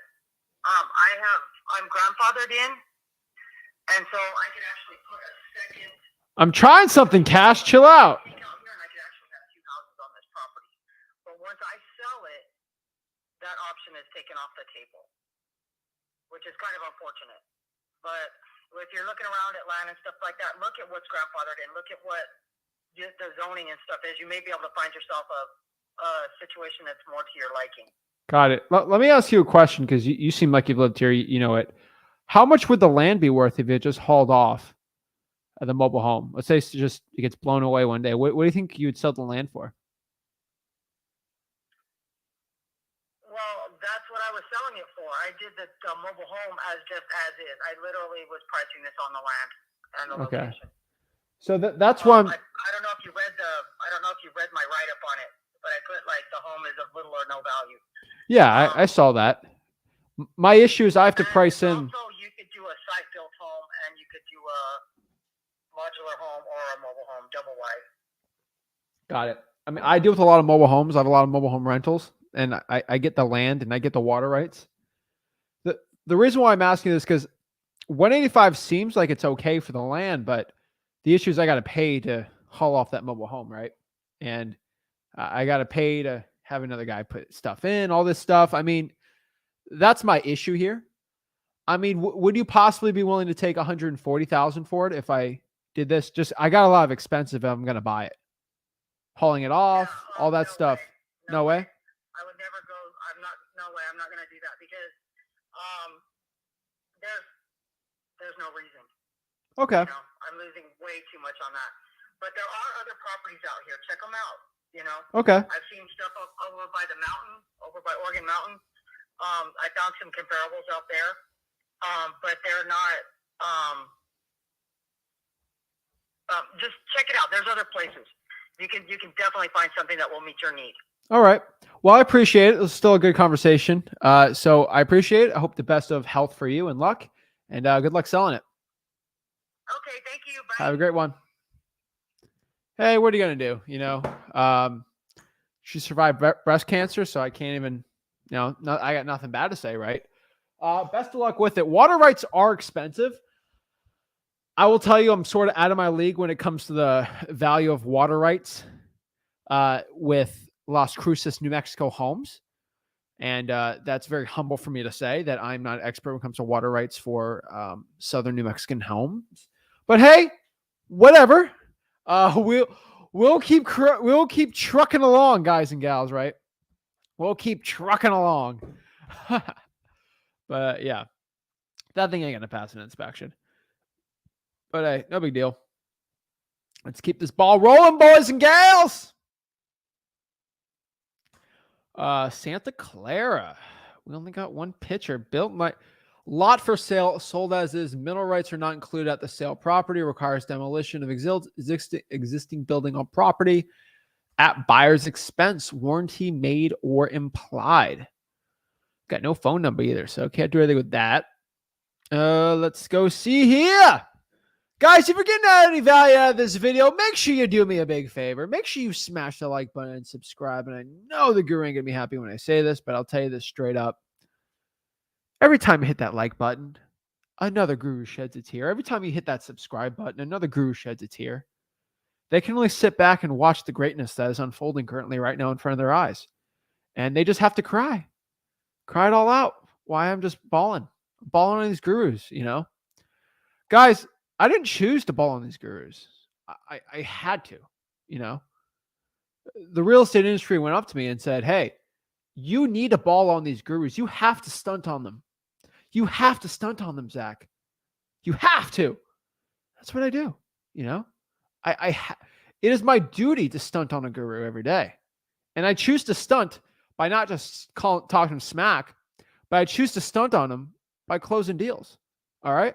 I'm grandfathered in, and so I could actually put a second. I'm trying something, Cash. Chill out. Out here, and I could actually have 2 houses on this property. But once I sell it, that option is taken off the table, which is kind of unfortunate. But if you're looking around at land and stuff like that, look at what's grandfathered in. Look at what the zoning and stuff is. You may be able to find yourself a situation that's more to your liking. Got it. Let me ask you a question, because you seem like you've lived here. You know it. How much would the land be worth if it just hauled off the mobile home? Let's say it gets blown away one day. What do you think you would sell the land for? Well, that's what I was selling it for. I did the mobile home as is. I literally was pricing this on the land and the location. So that's why I don't know if you read my write up on it, but I put like the home is of little or no value. Yeah, I saw that. My issue is I have to price in. Also, you could do a site built home, and you could do a modular home or a mobile home, double wide. Got it. I mean, I deal with a lot of mobile homes. I have a lot of mobile home rentals, and I get the land and I get the water rights. The reason why I'm asking this, because 185 seems like it's okay for the land, but the issue is I got to pay to haul off that mobile home, right? And I got to pay to have another guy put stuff in, all this stuff. I mean, that's my issue here. I mean, would you possibly be willing to take $140,000 for it if I did this? I got a lot of expensive if I'm going to buy it. Hauling it off, all that stuff. No way? I would never go. No way. I'm not going to do that because there's no reason. Okay. You know, I'm losing way too much on that. But there are other properties out here. Check them out. You know. Okay. I've seen stuff over by the mountain, over by Oregon Mountain. I found some comparables out there, but they're not. Just check it out. There's other places. You can definitely find something that will meet your need. All right. Well, I appreciate it. It was still a good conversation. So I appreciate it. I hope the best of health for you and luck, and good luck selling it. Okay. Thank you. Bye. Have a great one. Hey, what are you going to do? You know, she survived breast cancer, so I can't even, I got nothing bad to say, right? Best of luck with it. Water rights are expensive. I will tell you, I'm sort of out of my league when it comes to the value of water rights with Las Cruces, New Mexico homes. And that's very humble for me to say that I'm not an expert when it comes to water rights for Southern New Mexican homes. But hey, whatever. We'll keep trucking along, guys and gals, right? We'll keep trucking along. But yeah, that thing ain't gonna pass an inspection. But hey, no big deal. Let's keep this ball rolling, boys and gals. Santa Clara. We only got one pitcher. Built my lot for sale, sold as is. Mineral rights are not included at the sale. Property requires demolition of existing building on property at buyer's expense. Warranty made or implied. Got no phone number either, so can't do anything with that. Let's go see here. Guys, if you're getting any value out of this video, make sure you do me a big favor. Make sure you smash the like button and subscribe. And I know the guru ain't going to be happy when I say this, but I'll tell you this straight up. Every time you hit that like button, another guru sheds a tear. Every time you hit that subscribe button, another guru sheds a tear. They can only sit back and watch the greatness that is unfolding currently right now in front of their eyes. And they just have to cry. Cry it all out. Why I'm just balling on these gurus, Guys, I didn't choose to ball on these gurus. I had to, The real estate industry went up to me and said, hey, you need to ball on these gurus. You have to stunt on them. You have to stunt on them, Zach. You have to. That's what I do, it is my duty to stunt on a guru every day. And I choose to stunt by not just talking smack, but I choose to stunt on them by closing deals. All right?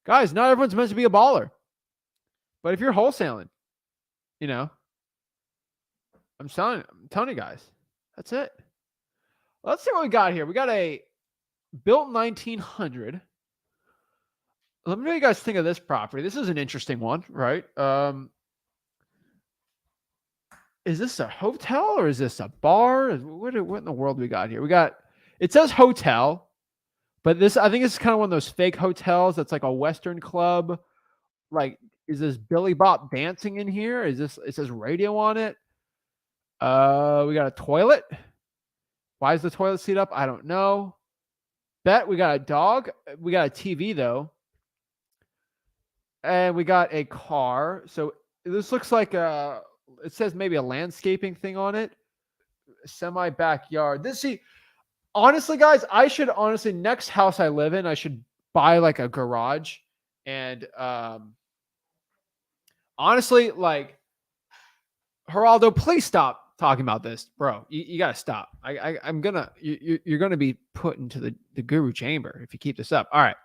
Guys, not everyone's meant to be a baller. But if you're wholesaling, I'm telling you guys, that's it. Let's see what we got here. We got a built 1900. Let me know what you guys think of this property. This is an interesting one, right? Is this a hotel or is this a bar? What in the world we got here? It says hotel, but I think it's kind of one of those fake hotels that's like a Western club. Like, is this Billy Bop dancing in here? It says radio on it. We got a toilet. Why is the toilet seat up? I don't know. Bet we got a dog. We got a TV though. And we got a car. So this looks like it says maybe a landscaping thing on it. Semi backyard. Honestly, guys, next house I live in, I should buy like a garage. And honestly, like, Geraldo, please stop talking about this, bro. You gotta stop. You're gonna be put into the guru chamber if you keep this up. All right.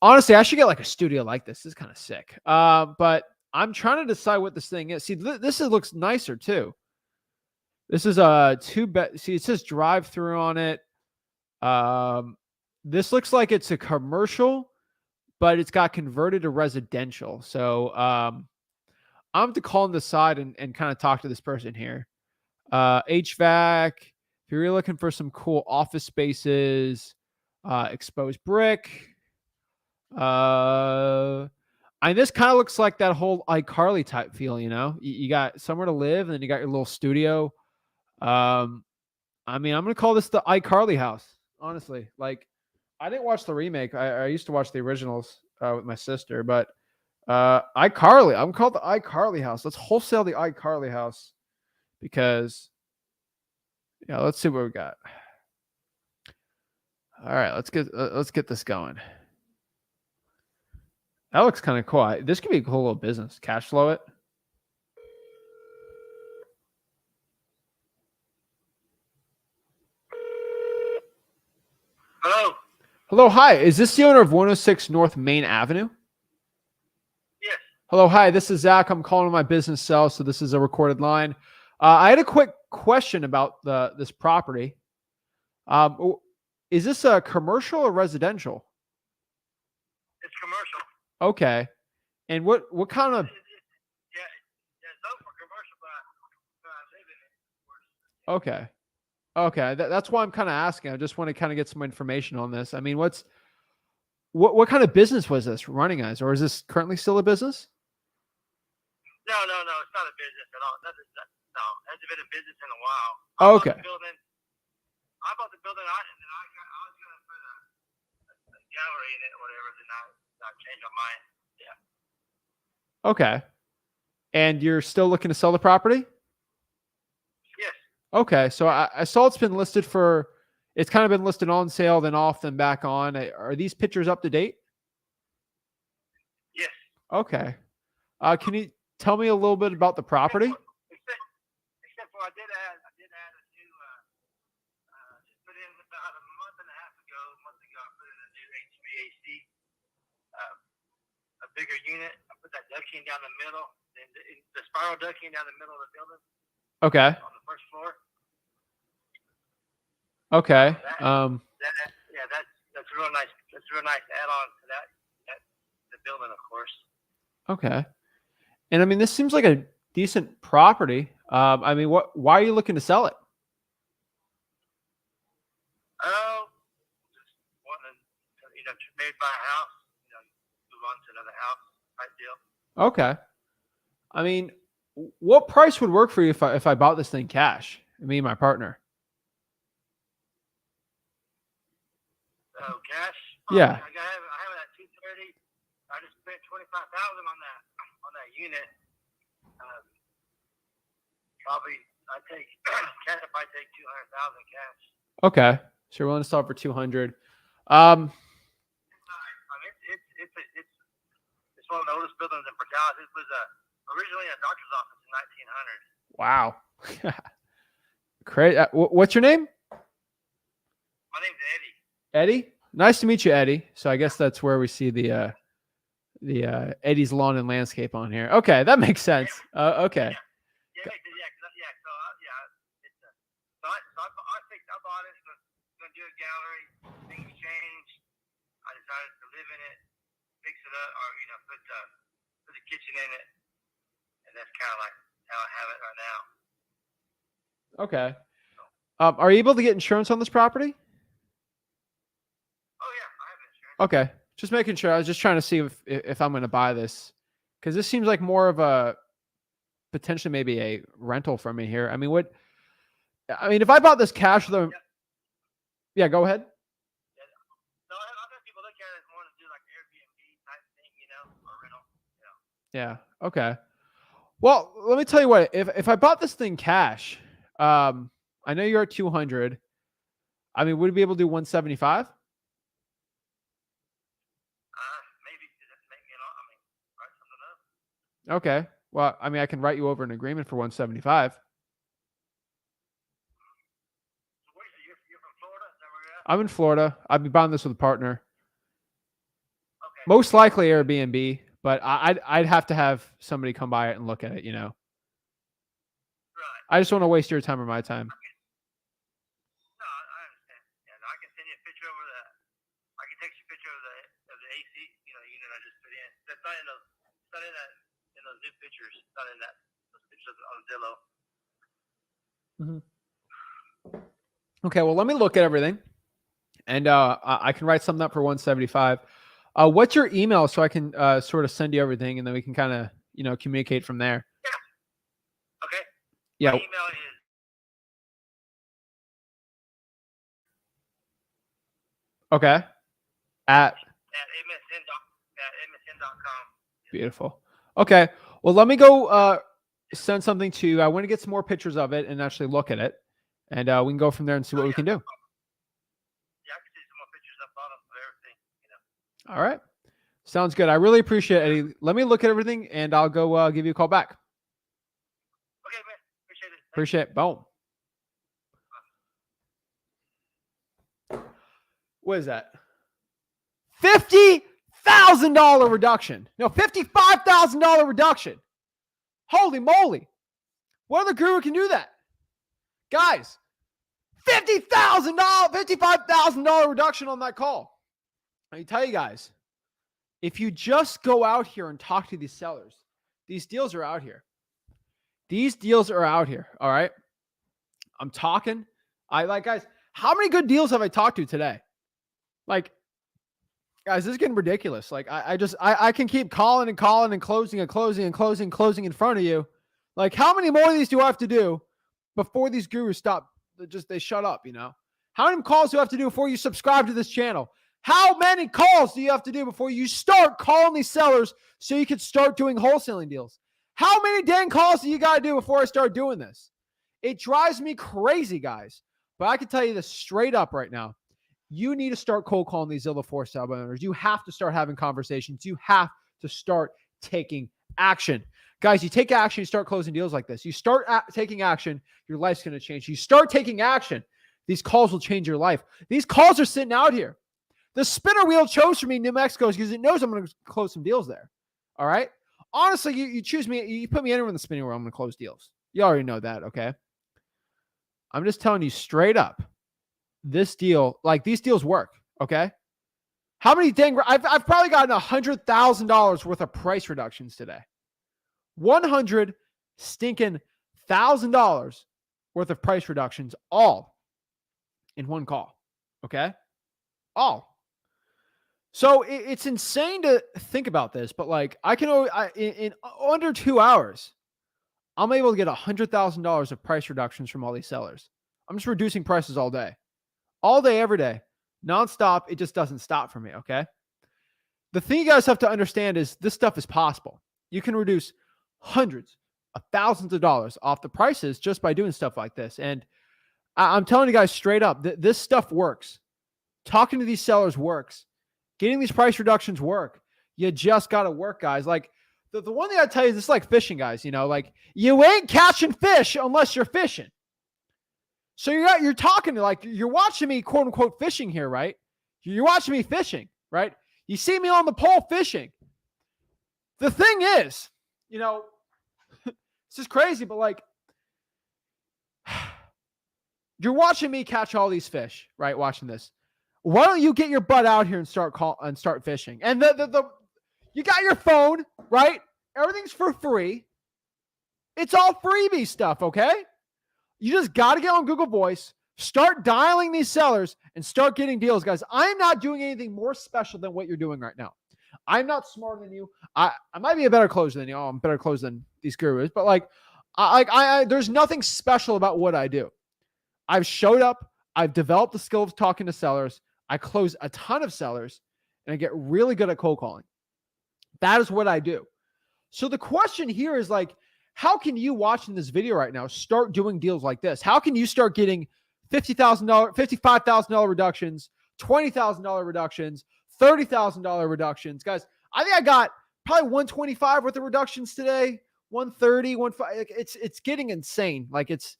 Honestly, I should get like a studio like this. This is kind of sick. But I'm trying to decide what this thing is. See, looks nicer too. This is a 2-bed. See, it says drive through on it. This looks like it's a commercial, but it's got converted to residential. So I'm going to call on the side and kind of talk to this person here. HVAC. If you're really looking for some cool office spaces, exposed brick. And this kind of looks like that whole iCarly type feel, you know? You got somewhere to live, and then you got your little studio. I'm going to call this the iCarly house, honestly. Like, I didn't watch the remake. I used to watch the originals with my sister, but iCarly. I'm called the iCarly house. Let's wholesale the iCarly house because, yeah, let's see what we got. All right, let's get this going. That looks kind of cool. This could be a cool little business. Cash flow it. Hello. Hello, hi. Is this the owner of 106 North Main Avenue? Yes. Hello, hi. This is Zach. I'm calling on my business cell, so this is a recorded line. I had a quick question about this property. Is this a commercial or residential? It's commercial. Okay. And what kind of? Yeah, no for commercial, but I live in it. Okay. That's why I'm kind of asking. I just want to kind of get some information on this. I mean, what kind of business was this running as, or is this currently still a business? No, it's not a business at all. No, it hasn't been a business in a while. Okay. I bought the building, and then I was going to put a gallery in it or whatever, then I changed my mind. Yeah. Okay. And you're still looking to sell the property? Yes. Okay. So I saw it's kind of been listed on sale, then off, then back on. Are these pictures up to date? Yes. Okay. Can you tell me a little bit about the property? Except for I did add a new, just put in about a month ago, I put in a new HVAC, a bigger unit. I put that ducting down the middle, and the spiral ducting down the middle of the building. Okay. On the first floor. Okay. That's real nice. That's real nice to add on to that the building, of course. Okay. And I mean, this seems like a decent property. I mean, why are you looking to sell it? Oh, just wanting to, maybe buy a house, move on to another house type deal. Okay. I mean, what price would work for you if I bought this thing cash? Me and my partner. Oh, cash? Yeah. I have it at $230. I just spent $25,000 on that unit. Probably I take cash if I take $200,000 cash. Okay. So you're willing to sell for 200. I mean, it's one of the oldest buildings in Port Dallas. It was originally a doctor's office in 1900. Wow. Great. What's your name? My name's Eddie. Eddie? Nice to meet you, Eddie. So I guess that's where we see the Eddie's Lawn and Landscape on here. Okay, that makes sense. Okay. I bought it. Going to do a gallery. Things change. in it, fix it up, or put the kitchen in it, and that's kind of like how I have it right now. Okay. Are you able to get insurance on this property? Oh yeah, I have insurance. Okay. Just making sure. I was just trying to see if I'm going to buy this, because this seems like more of a potentially maybe a rental for me here. I mean, if I bought this cash with a, yeah, go ahead. No, other people look at it as more to do like Airbnb type thing, or rental. Yeah. Okay. Well, let me tell you what. If I bought this thing cash, I know you're at 200. I mean, would we be able to do 175? Maybe just make write something up. Okay. Well, I mean, I can write you over an agreement for 175. So you're from Florida? Is that where you're at? I'm in Florida. I'd be buying this with a partner. Okay. Most likely Airbnb, but I'd have to have somebody come by it and look at it. Right. I just don't want to waste your time or my time. No, I understand. Yeah, no, I can send you a picture over the. I can text you a picture of the AC, unit I just put in. That's not in those. It's not in those new pictures. It's not in those pictures on Zillow. Okay, well, let me look at everything, and I can write something up for 175. What's your email so I can sort of send you everything, and then we can kind of communicate from there. Yeah. Okay. Yeah. My email is Okay. At msn.com. Beautiful. Okay. Well, let me go send something to you. I want to get some more pictures of it and actually look at it, and we can go from there and see what we can do. Yeah, I can see some more pictures up on them of everything. All right. Sounds good. I really appreciate it, Eddie. Let me look at everything, and I'll go give you a call back. Okay, man. Appreciate it. Appreciate it. Boom. What is that? $50,000 reduction. No, $55,000 reduction. Holy moly. What other guru can do that? Guys, $55,000 reduction on that call. I tell you guys, if you just go out here and talk to these sellers, these deals are out here. These deals are out here. All right. I'm talking. Guys, how many good deals have I talked to today? Guys, this is getting ridiculous. I can keep calling and calling and closing in front of you. How many more of these do I have to do before these gurus stop? They shut up, How many calls do I have to do before you subscribe to this channel? How many calls do you have to do before you start calling these sellers so you can start doing wholesaling deals? How many dang calls do you got to do before I start doing this? It drives me crazy, guys. But I can tell you this straight up right now. You need to start cold calling these Zillow for sale owners. You have to start having conversations. You have to start taking action. Guys, you take action, you start closing deals like this. You start taking action, your life's going to change. You start taking action, these calls will change your life. These calls are sitting out here. The spinner wheel chose for me New Mexico because it knows I'm going to close some deals there. All right? Honestly, you choose me, you put me anywhere in the spinning wheel, I'm going to close deals. You already know that, okay? I'm just telling you straight up. This deal, these deals work, okay? How many I've probably gotten $100,000 worth of price reductions today. $100,000 worth of price reductions, all in one call, okay? All. So it's insane to think about this, but I can in under 2 hours, I'm able to get $100,000 of price reductions from all these sellers. I'm just reducing prices all day. All day, every day, nonstop. It just doesn't stop for me. Okay. The thing you guys have to understand is this stuff is possible. You can reduce hundreds of thousands of dollars off the prices just by doing stuff like this. And I'm telling you guys straight up, this stuff works. Talking to these sellers works. Getting these price reductions work. You just got to work, guys. The one thing I tell you is this is like fishing, guys. You ain't catching fish unless you're fishing. So you're talking to you're watching me, quote unquote, fishing here, right? You're watching me fishing, right? You see me on the pole fishing. The thing is, this is crazy, but you're watching me catch all these fish, right? Watching this. Why don't you get your butt out here and start fishing? And you got your phone, right? Everything's for free. It's all freebie stuff, okay? You just got to get on Google Voice, start dialing these sellers, and start getting deals, guys. I'm not doing anything more special than what you're doing right now. I'm not smarter than you. I might be a better closer than you. I'm better closer than these gurus, but like, there's nothing special about what I do. I've showed up. I've developed the skill of talking to sellers. I close a ton of sellers, and I get really good at cold calling. That is what I do. So the question here is like, how can you watching this video right now start doing deals like this? How can you start getting $50,000, $55,000 reductions, $20,000 reductions, $30,000 reductions? Guys, I think I got probably 125 worth of reductions today, 130, 150. It's getting insane. Like it's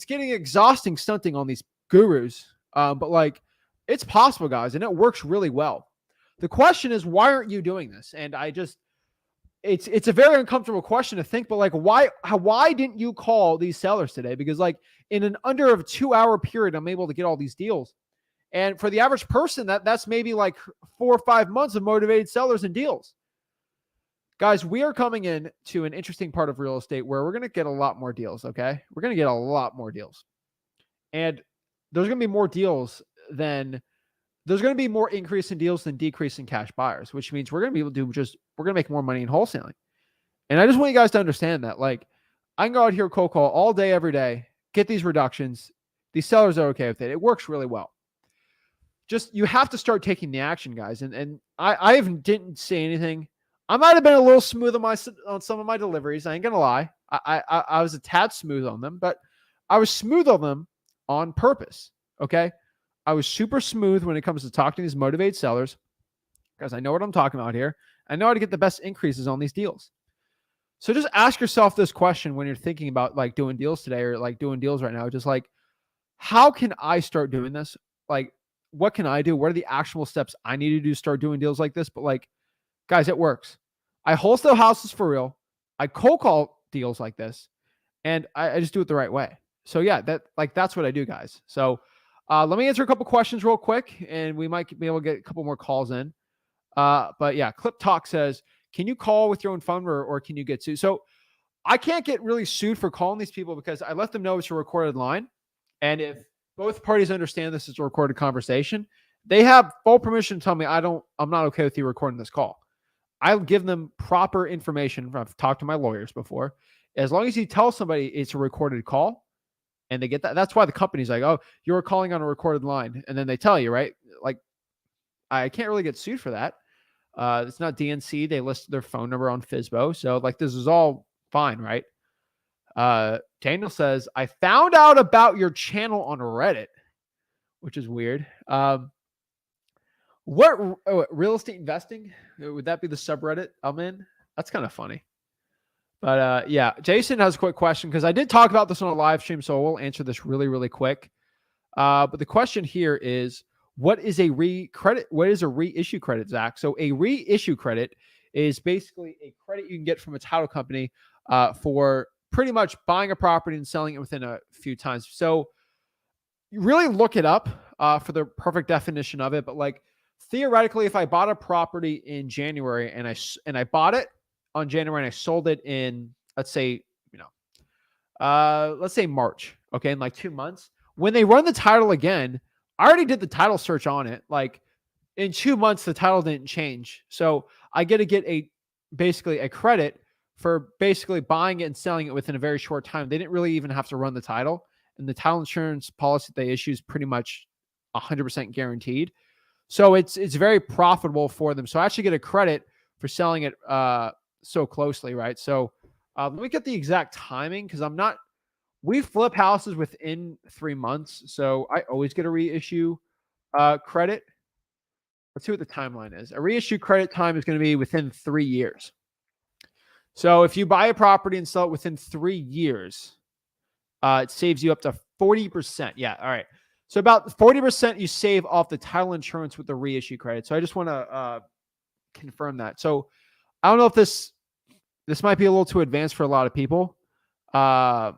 getting exhausting stunting on these gurus. But like it's possible, guys, and it works really well. The question is, why aren't you doing this? And it's a very uncomfortable question to think, but like, why didn't you call these sellers today? Because like in an under of 2-hour period, I'm able to get all these deals. And for the average person, that's maybe like 4 or 5 months of motivated sellers and deals. Guys, we are coming in to an interesting part of real estate where we're going to get a lot more deals. Okay. We're going to get a lot more deals, and there's going to be more deals than there's going to be more increase in deals than decrease in cash buyers, which means we're going to be able to we're going to make more money in wholesaling. And I just want you guys to understand that, like, I can go out here, cold call all day, every day, get these reductions. These sellers are okay with it. It works really well. Just, you have to start taking the action, guys. And I didn't say anything. I might've been a little smooth on some of my deliveries. I ain't going to lie. I was a tad smooth on them, but I was smooth on them on purpose. Okay. I was super smooth when it comes to talking to these motivated sellers because I know what I'm talking about here. I know how to get the best increases on these deals. So just ask yourself this question when you're thinking about like doing deals today or like doing deals right now. Just like, how can I start doing this? Like, what can I do? What are the actual steps I need to do to start doing deals like this? But like, guys, it works. I wholesale houses for real. I cold call deals like this, and I just do it the right way. So yeah, that's what I do, guys. So let me answer a couple questions real quick, and we might be able to get a couple more calls in. But yeah, Clip Talk says, can you call with your own phone or can you get sued? So I can't get really sued for calling these people because I let them know it's a recorded line. And if both parties understand this is a recorded conversation, they have full permission to tell me I'm not okay with you recording this call. I'll give them proper information. I've talked to my lawyers before. As long as you tell somebody it's a recorded call and they get that, that's why the company's like, oh, you're calling on a recorded line. And then they tell you, right? Like, I can't really get sued for that. It's not DNC. They list their phone number on FSBO. So like, this is all fine, right? Daniel says, I found out about your channel on Reddit, which is weird. What real estate investing? Would that be the subreddit I'm in? That's kind of funny. But yeah, Jason has a quick question because I did talk about this on a live stream, so we'll answer this really, really quick. But the question here is, what is a reissue credit, Zach? So a reissue credit is basically a credit you can get from a title company for pretty much buying a property and selling it within a few times. So you really look it up for the perfect definition of it. But like theoretically, if I bought a property in January and I bought it on January and I sold it in, let's say March, okay, in like 2 months, when they run the title again, I already did the title search on it. Like in 2 months, the title didn't change. So I get basically a credit for basically buying it and selling it within a very short time. They didn't really even have to run the title, and the title insurance policy they issue is pretty much 100% guaranteed. So it's very profitable for them. So I actually get a credit for selling it so closely, right? So let me get the exact timing because we flip houses within 3 months. So I always get a reissue credit. Let's see what the timeline is. A reissue credit time is going to be within 3 years. So if you buy a property and sell it within 3 years, it saves you up to 40%. Yeah. All right. So about 40% you save off the title insurance with the reissue credit. So I just want to confirm that. So I don't know if this might be a little too advanced for a lot of people. Yeah,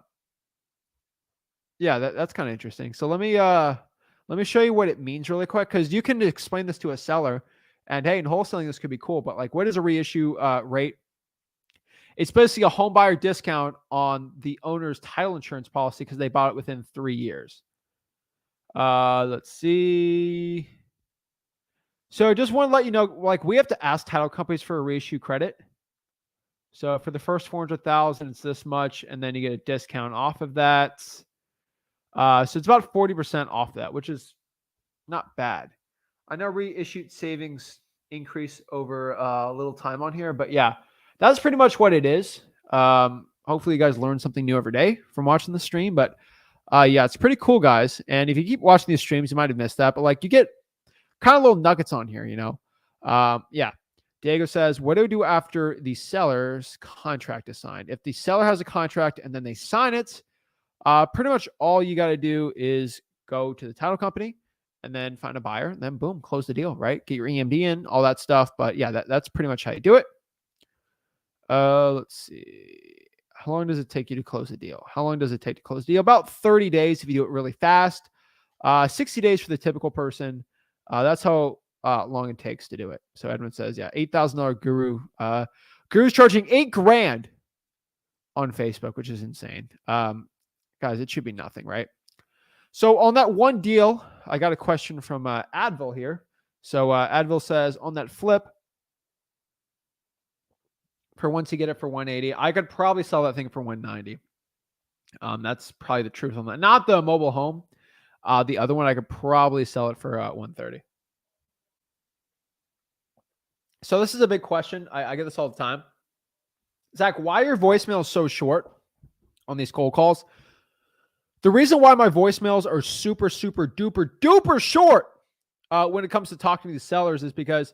that's kind of interesting. So let me Let me show you what it means really quick, because you can explain this to a seller and hey, in wholesaling, this could be cool, but like, what is a reissue rate? It's basically a home buyer discount on the owner's title insurance policy because they bought it within 3 years. Let's see. So I just want to let you know, like, we have to ask title companies for a reissue credit. So for the first 400,000, it's this much, and then you get a discount off of that. So it's about 40% off that, which is not bad. I know reissued savings increase over a little time on here, but yeah, that's pretty much what it is. Hopefully you guys learn something new every day from watching the stream, but yeah, it's pretty cool, guys. And if you keep watching these streams, you might have missed that, but like, you get kind of little nuggets on here, you know? Yeah. Diego says, what do we do after the seller's contract is signed? If the seller has a contract and then they sign it, pretty much all you got to do is go to the title company and then find a buyer, and then boom, close the deal, right? Get your EMD in, all that stuff. But yeah, that's pretty much how you do it. Let's see. How long does it take you to close the deal? How long does it take to close the deal? About 30 days if you do it really fast. 60 days for the typical person. That's how long it takes to do it. So Edmund says, yeah, $8,000 guru. Guru's charging $8,000 on Facebook, which is insane. Guys, it should be nothing, right? So on that one deal, I got a question from Advil here. So Advil says, on that flip, for once you get it for 180, I could probably sell that thing for 190. That's probably the truth on that. Not the mobile home. The other one, I could probably sell it for 130. So this is a big question. I get this all the time. Zach, why are your voicemails so short on these cold calls? The reason why my voicemails are super, super duper, duper short when it comes to talking to these sellers is because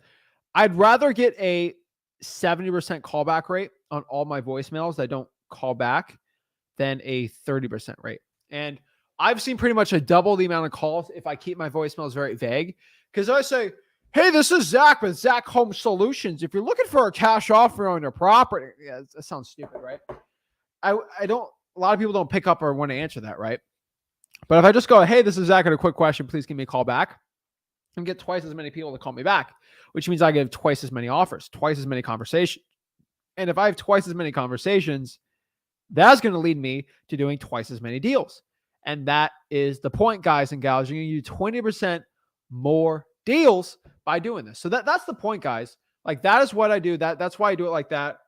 I'd rather get a 70% callback rate on all my voicemails that don't call back than a 30% rate. And I've seen pretty much a double the amount of calls if I keep my voicemails very vague. Because I say, hey, this is Zach with Zach Home Solutions. If you're looking for a cash offer on your property, yeah, that sounds stupid, right? I don't, a lot of people don't pick up or want to answer that, right? But if I just go, hey, this is Zach, got a quick question, please give me a call back, and get twice as many people to call me back, which means I give twice as many offers, twice as many conversations. And if I have twice as many conversations, that's going to lead me to doing twice as many deals. And that is the point, guys and gals. You're going to do 20% more deals by doing this. So that's the point, guys. Like, that is what I do. That's why I do it like that.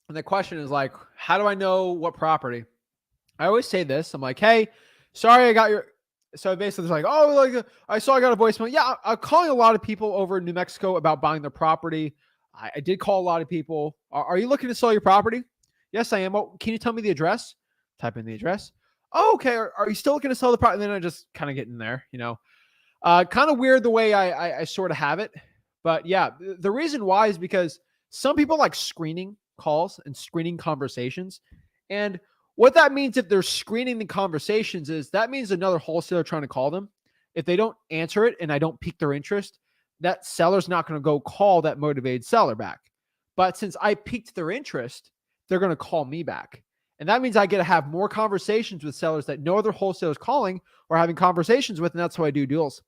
And the question is like, how do I know what property? I always say this. I'm like, hey, sorry, I got your. So basically, it's like, oh, like I saw I got a voicemail. Yeah, I'm calling a lot of people over in New Mexico about buying their property. I did call a lot of people. Are you looking to sell your property? Yes, I am. Oh, can you tell me the address? Type in the address. Oh, okay. Are you still looking to sell the property? And then I just kind of get in there, you know. Kind of weird the way I sort of have it. But yeah, the reason why is because some people like screening calls and screening conversations. And what that means, if they're screening the conversations, is that means another wholesaler trying to call them. If they don't answer it and I don't pique their interest, that seller's not going to go call that motivated seller back. But since I piqued their interest, they're going to call me back. And that means I get to have more conversations with sellers that no other wholesaler is calling or having conversations with. And that's how I do deals.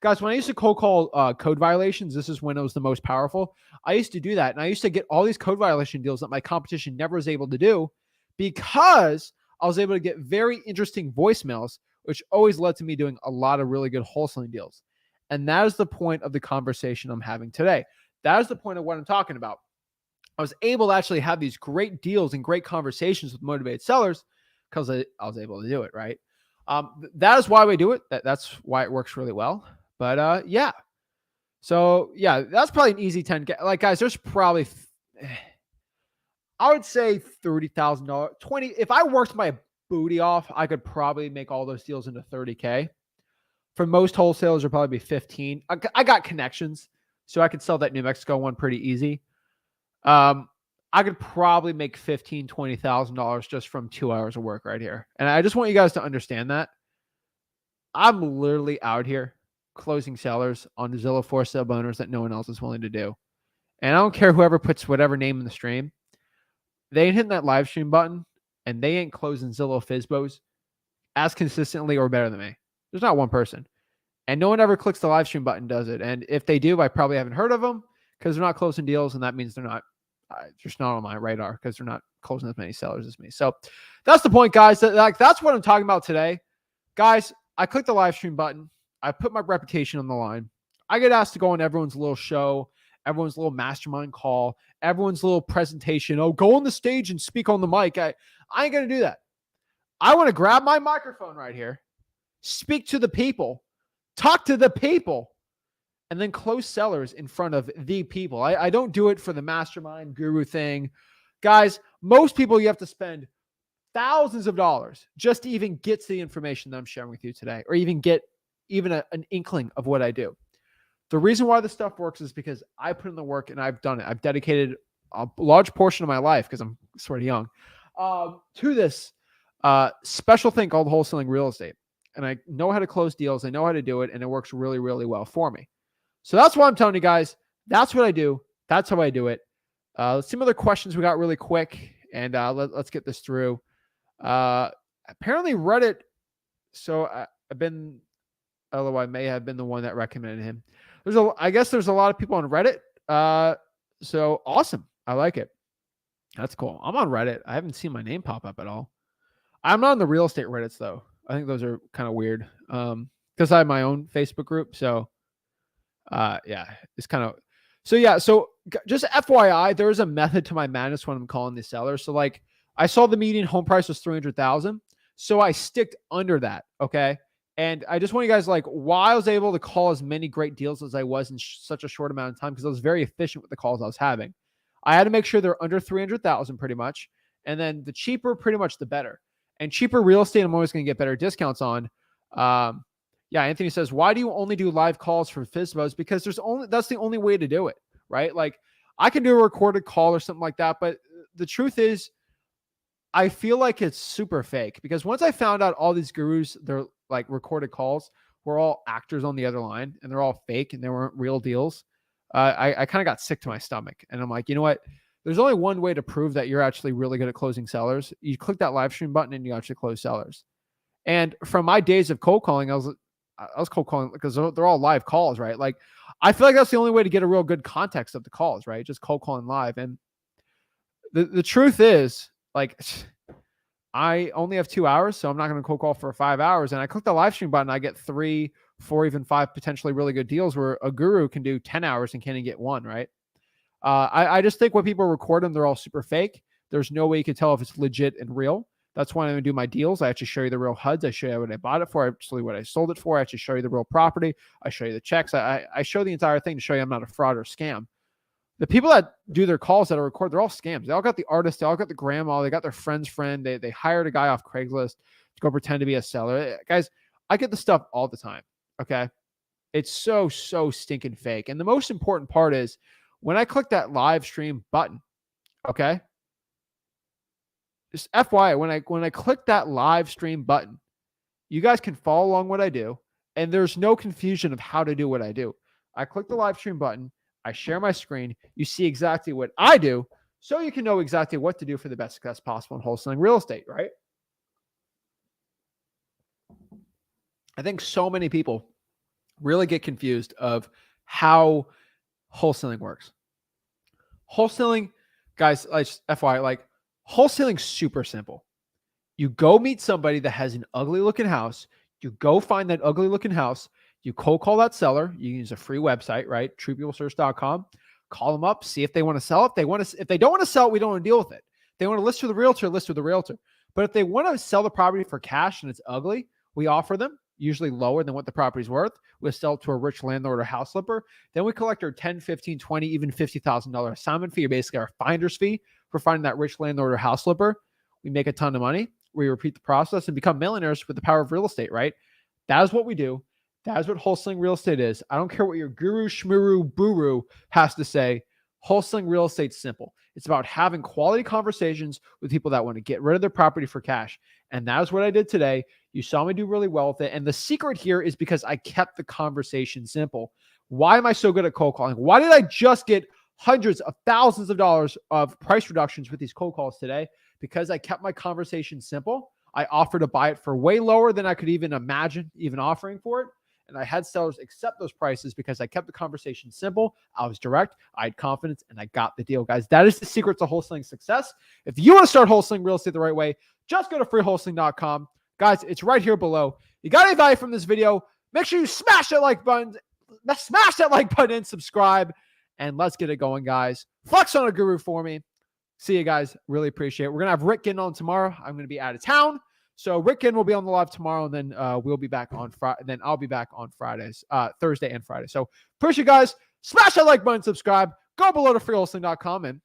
Guys, when I used to cold call code violations, this is when it was the most powerful. I used to do that. And I used to get all these code violation deals that my competition never was able to do, because I was able to get very interesting voicemails, which always led to me doing a lot of really good wholesaling deals. And that is the point of the conversation I'm having today. That is the point of what I'm talking about. I was able to actually have these great deals and great conversations with motivated sellers because I was able to do it, right? That is why we do it. That's why it works really well. But yeah. So yeah, that's probably an easy 10. Like, guys, there's probably, I would say $30,000, 20. If I worked my booty off, I could probably make all those deals into 30K. For most wholesalers, it'll probably be 15. I got connections, so I could sell that New Mexico one pretty easy. I could probably make $15,000, $20,000 just from 2 hours of work right here. And I just want you guys to understand that I'm literally out here closing sellers on Zillow for sale boners that no one else is willing to do. And I don't care whoever puts whatever name in the stream. They ain't hitting that live stream button, and they ain't closing Zillow Fizbos as consistently or better than me. There's not one person. And no one ever clicks the live stream button, does it? And if they do, I probably haven't heard of them because they're not closing deals. And that means they're not just not on my radar because they're not closing as many sellers as me. So that's the point, guys. That's what I'm talking about today. Guys, I clicked the live stream button. I put my reputation on the line. I get asked to go on everyone's little show, everyone's little mastermind call, everyone's little presentation. Oh, go on the stage and speak on the mic. I ain't going to do that. I want to grab my microphone right here, speak to the people, talk to the people, and then close sellers in front of the people. I don't do it for the mastermind guru thing. Guys, most people you have to spend thousands of dollars just to even get to the information that I'm sharing with you today, or even get an inkling of what I do. The reason why this stuff works is because I put in the work and I've done it. I've dedicated a large portion of my life, because I'm sort of young, to this special thing called wholesaling real estate. And I know how to close deals. I know how to do it. And it works really, really well for me. So that's why I'm telling you guys. That's what I do. That's how I do it. Let's see some other questions we got really quick. And let's get this through. Apparently Reddit. So I've been, although I may have been the one that recommended him. I guess there's a lot of people on Reddit. So awesome. I like it. That's cool. I'm on Reddit. I haven't seen my name pop up at all. I'm not on the real estate Reddits though. I think those are kind of weird. Because I have my own Facebook group. So yeah, it's kind of, so yeah. So just FYI, there is a method to my madness when I'm calling the seller. So like I saw the median home price was 300,000. So I sticked under that. Okay. And I just want you guys, like, why I was able to call as many great deals as I was in such a short amount of time, because I was very efficient with the calls I was having. I had to make sure they're under 300,000 pretty much. And then the cheaper, pretty much the better. And cheaper real estate, I'm always going to get better discounts on. Yeah, Anthony says, why do you only do live calls for FSBOs? Because that's the only way to do it, right? Like, I can do a recorded call or something like that. But the truth is, I feel like it's super fake, because once I found out all these gurus, they're like recorded calls, were all actors on the other line, and they're all fake and they weren't real deals. I kind of got sick to my stomach, and I'm like, you know what? There's only one way to prove that you're actually really good at closing sellers. You click that live stream button and you actually close sellers. And from my days of cold calling, I was cold calling because they're all live calls, right? Like, I feel like that's the only way to get a real good context of the calls, right? Just cold calling live. And the truth is, like, I only have 2 hours, so I'm not going to cold call for 5 hours. And I click the live stream button, I get 3, 4, even 5 potentially really good deals, where a guru can do 10 hours and can't even get one, right? I just think when people record them, they're all super fake. There's no way you can tell if it's legit and real. That's why I'm going to do my deals. I actually show you the real HUDs. I show you what I bought it for. I show you what I sold it for. I actually show you the real property. I show you the checks. I show the entire thing to show you I'm not a fraud or scam. The people that do their calls that are recorded, they're all scams. They all got the artist. They all got the grandma. They got their friend's friend. They hired a guy off Craigslist to go pretend to be a seller. Guys, I get the stuff all the time. Okay. It's so stinking fake. And the most important part is when I click that live stream button, okay? Just FYI, when I click that live stream button, you guys can follow along what I do, and there's no confusion of how to do what I do. I click the live stream button, I share my screen, you see exactly what I do, so you can know exactly what to do for the best success possible in wholesaling real estate, right? I think so many people really get confused of how wholesaling works. Wholesaling, guys, like FYI, like, wholesaling's super simple. You go meet somebody that has an ugly looking house. You go find that ugly looking house. You cold call that seller. You use a free website, right? TruePeopleSearch.com. Call them up, see if they want to sell it. If they don't want to sell it, we don't want to deal with it. If they want to list with a realtor, list with a realtor. But if they want to sell the property for cash and it's ugly, we offer them, usually lower than what the property's worth. We'll sell it to a rich landlord or house flipper. Then we collect our $10, $15, $20, even $50,000 assignment fee, or basically our finder's fee for finding that rich landlord or house flipper. We make a ton of money. We repeat the process and become millionaires with the power of real estate, right? That is what we do. That is what wholesaling real estate is. I don't care what your guru, shmuru, buru has to say. Wholesaling real estate's simple. It's about having quality conversations with people that want to get rid of their property for cash. And that is what I did today. You saw me do really well with it. And the secret here is because I kept the conversation simple. Why am I so good at cold calling? Why did I just get hundreds of thousands of dollars of price reductions with these cold calls today? Because I kept my conversation simple. I offered to buy it for way lower than I could even imagine even offering for it. And I had sellers accept those prices because I kept the conversation simple. I was direct. I had confidence, and I got the deal, guys. That is the secret to wholesaling success. If you want to start wholesaling real estate the right way, just go to freewholesaling.com. Guys, it's right here below. You got any value from this video? Make sure you smash that like button, and subscribe, and let's get it going, guys. Flex on a guru for me. See you guys. Really appreciate it. We're going to have Rick Ginn on tomorrow. I'm going to be out of town. So Rick Ginn will be on the live tomorrow, and then we'll be back on Friday. Then I'll be back on Fridays, Thursday and Friday. So appreciate you guys. Smash that like button, subscribe. Go below to freewholesaling.com, and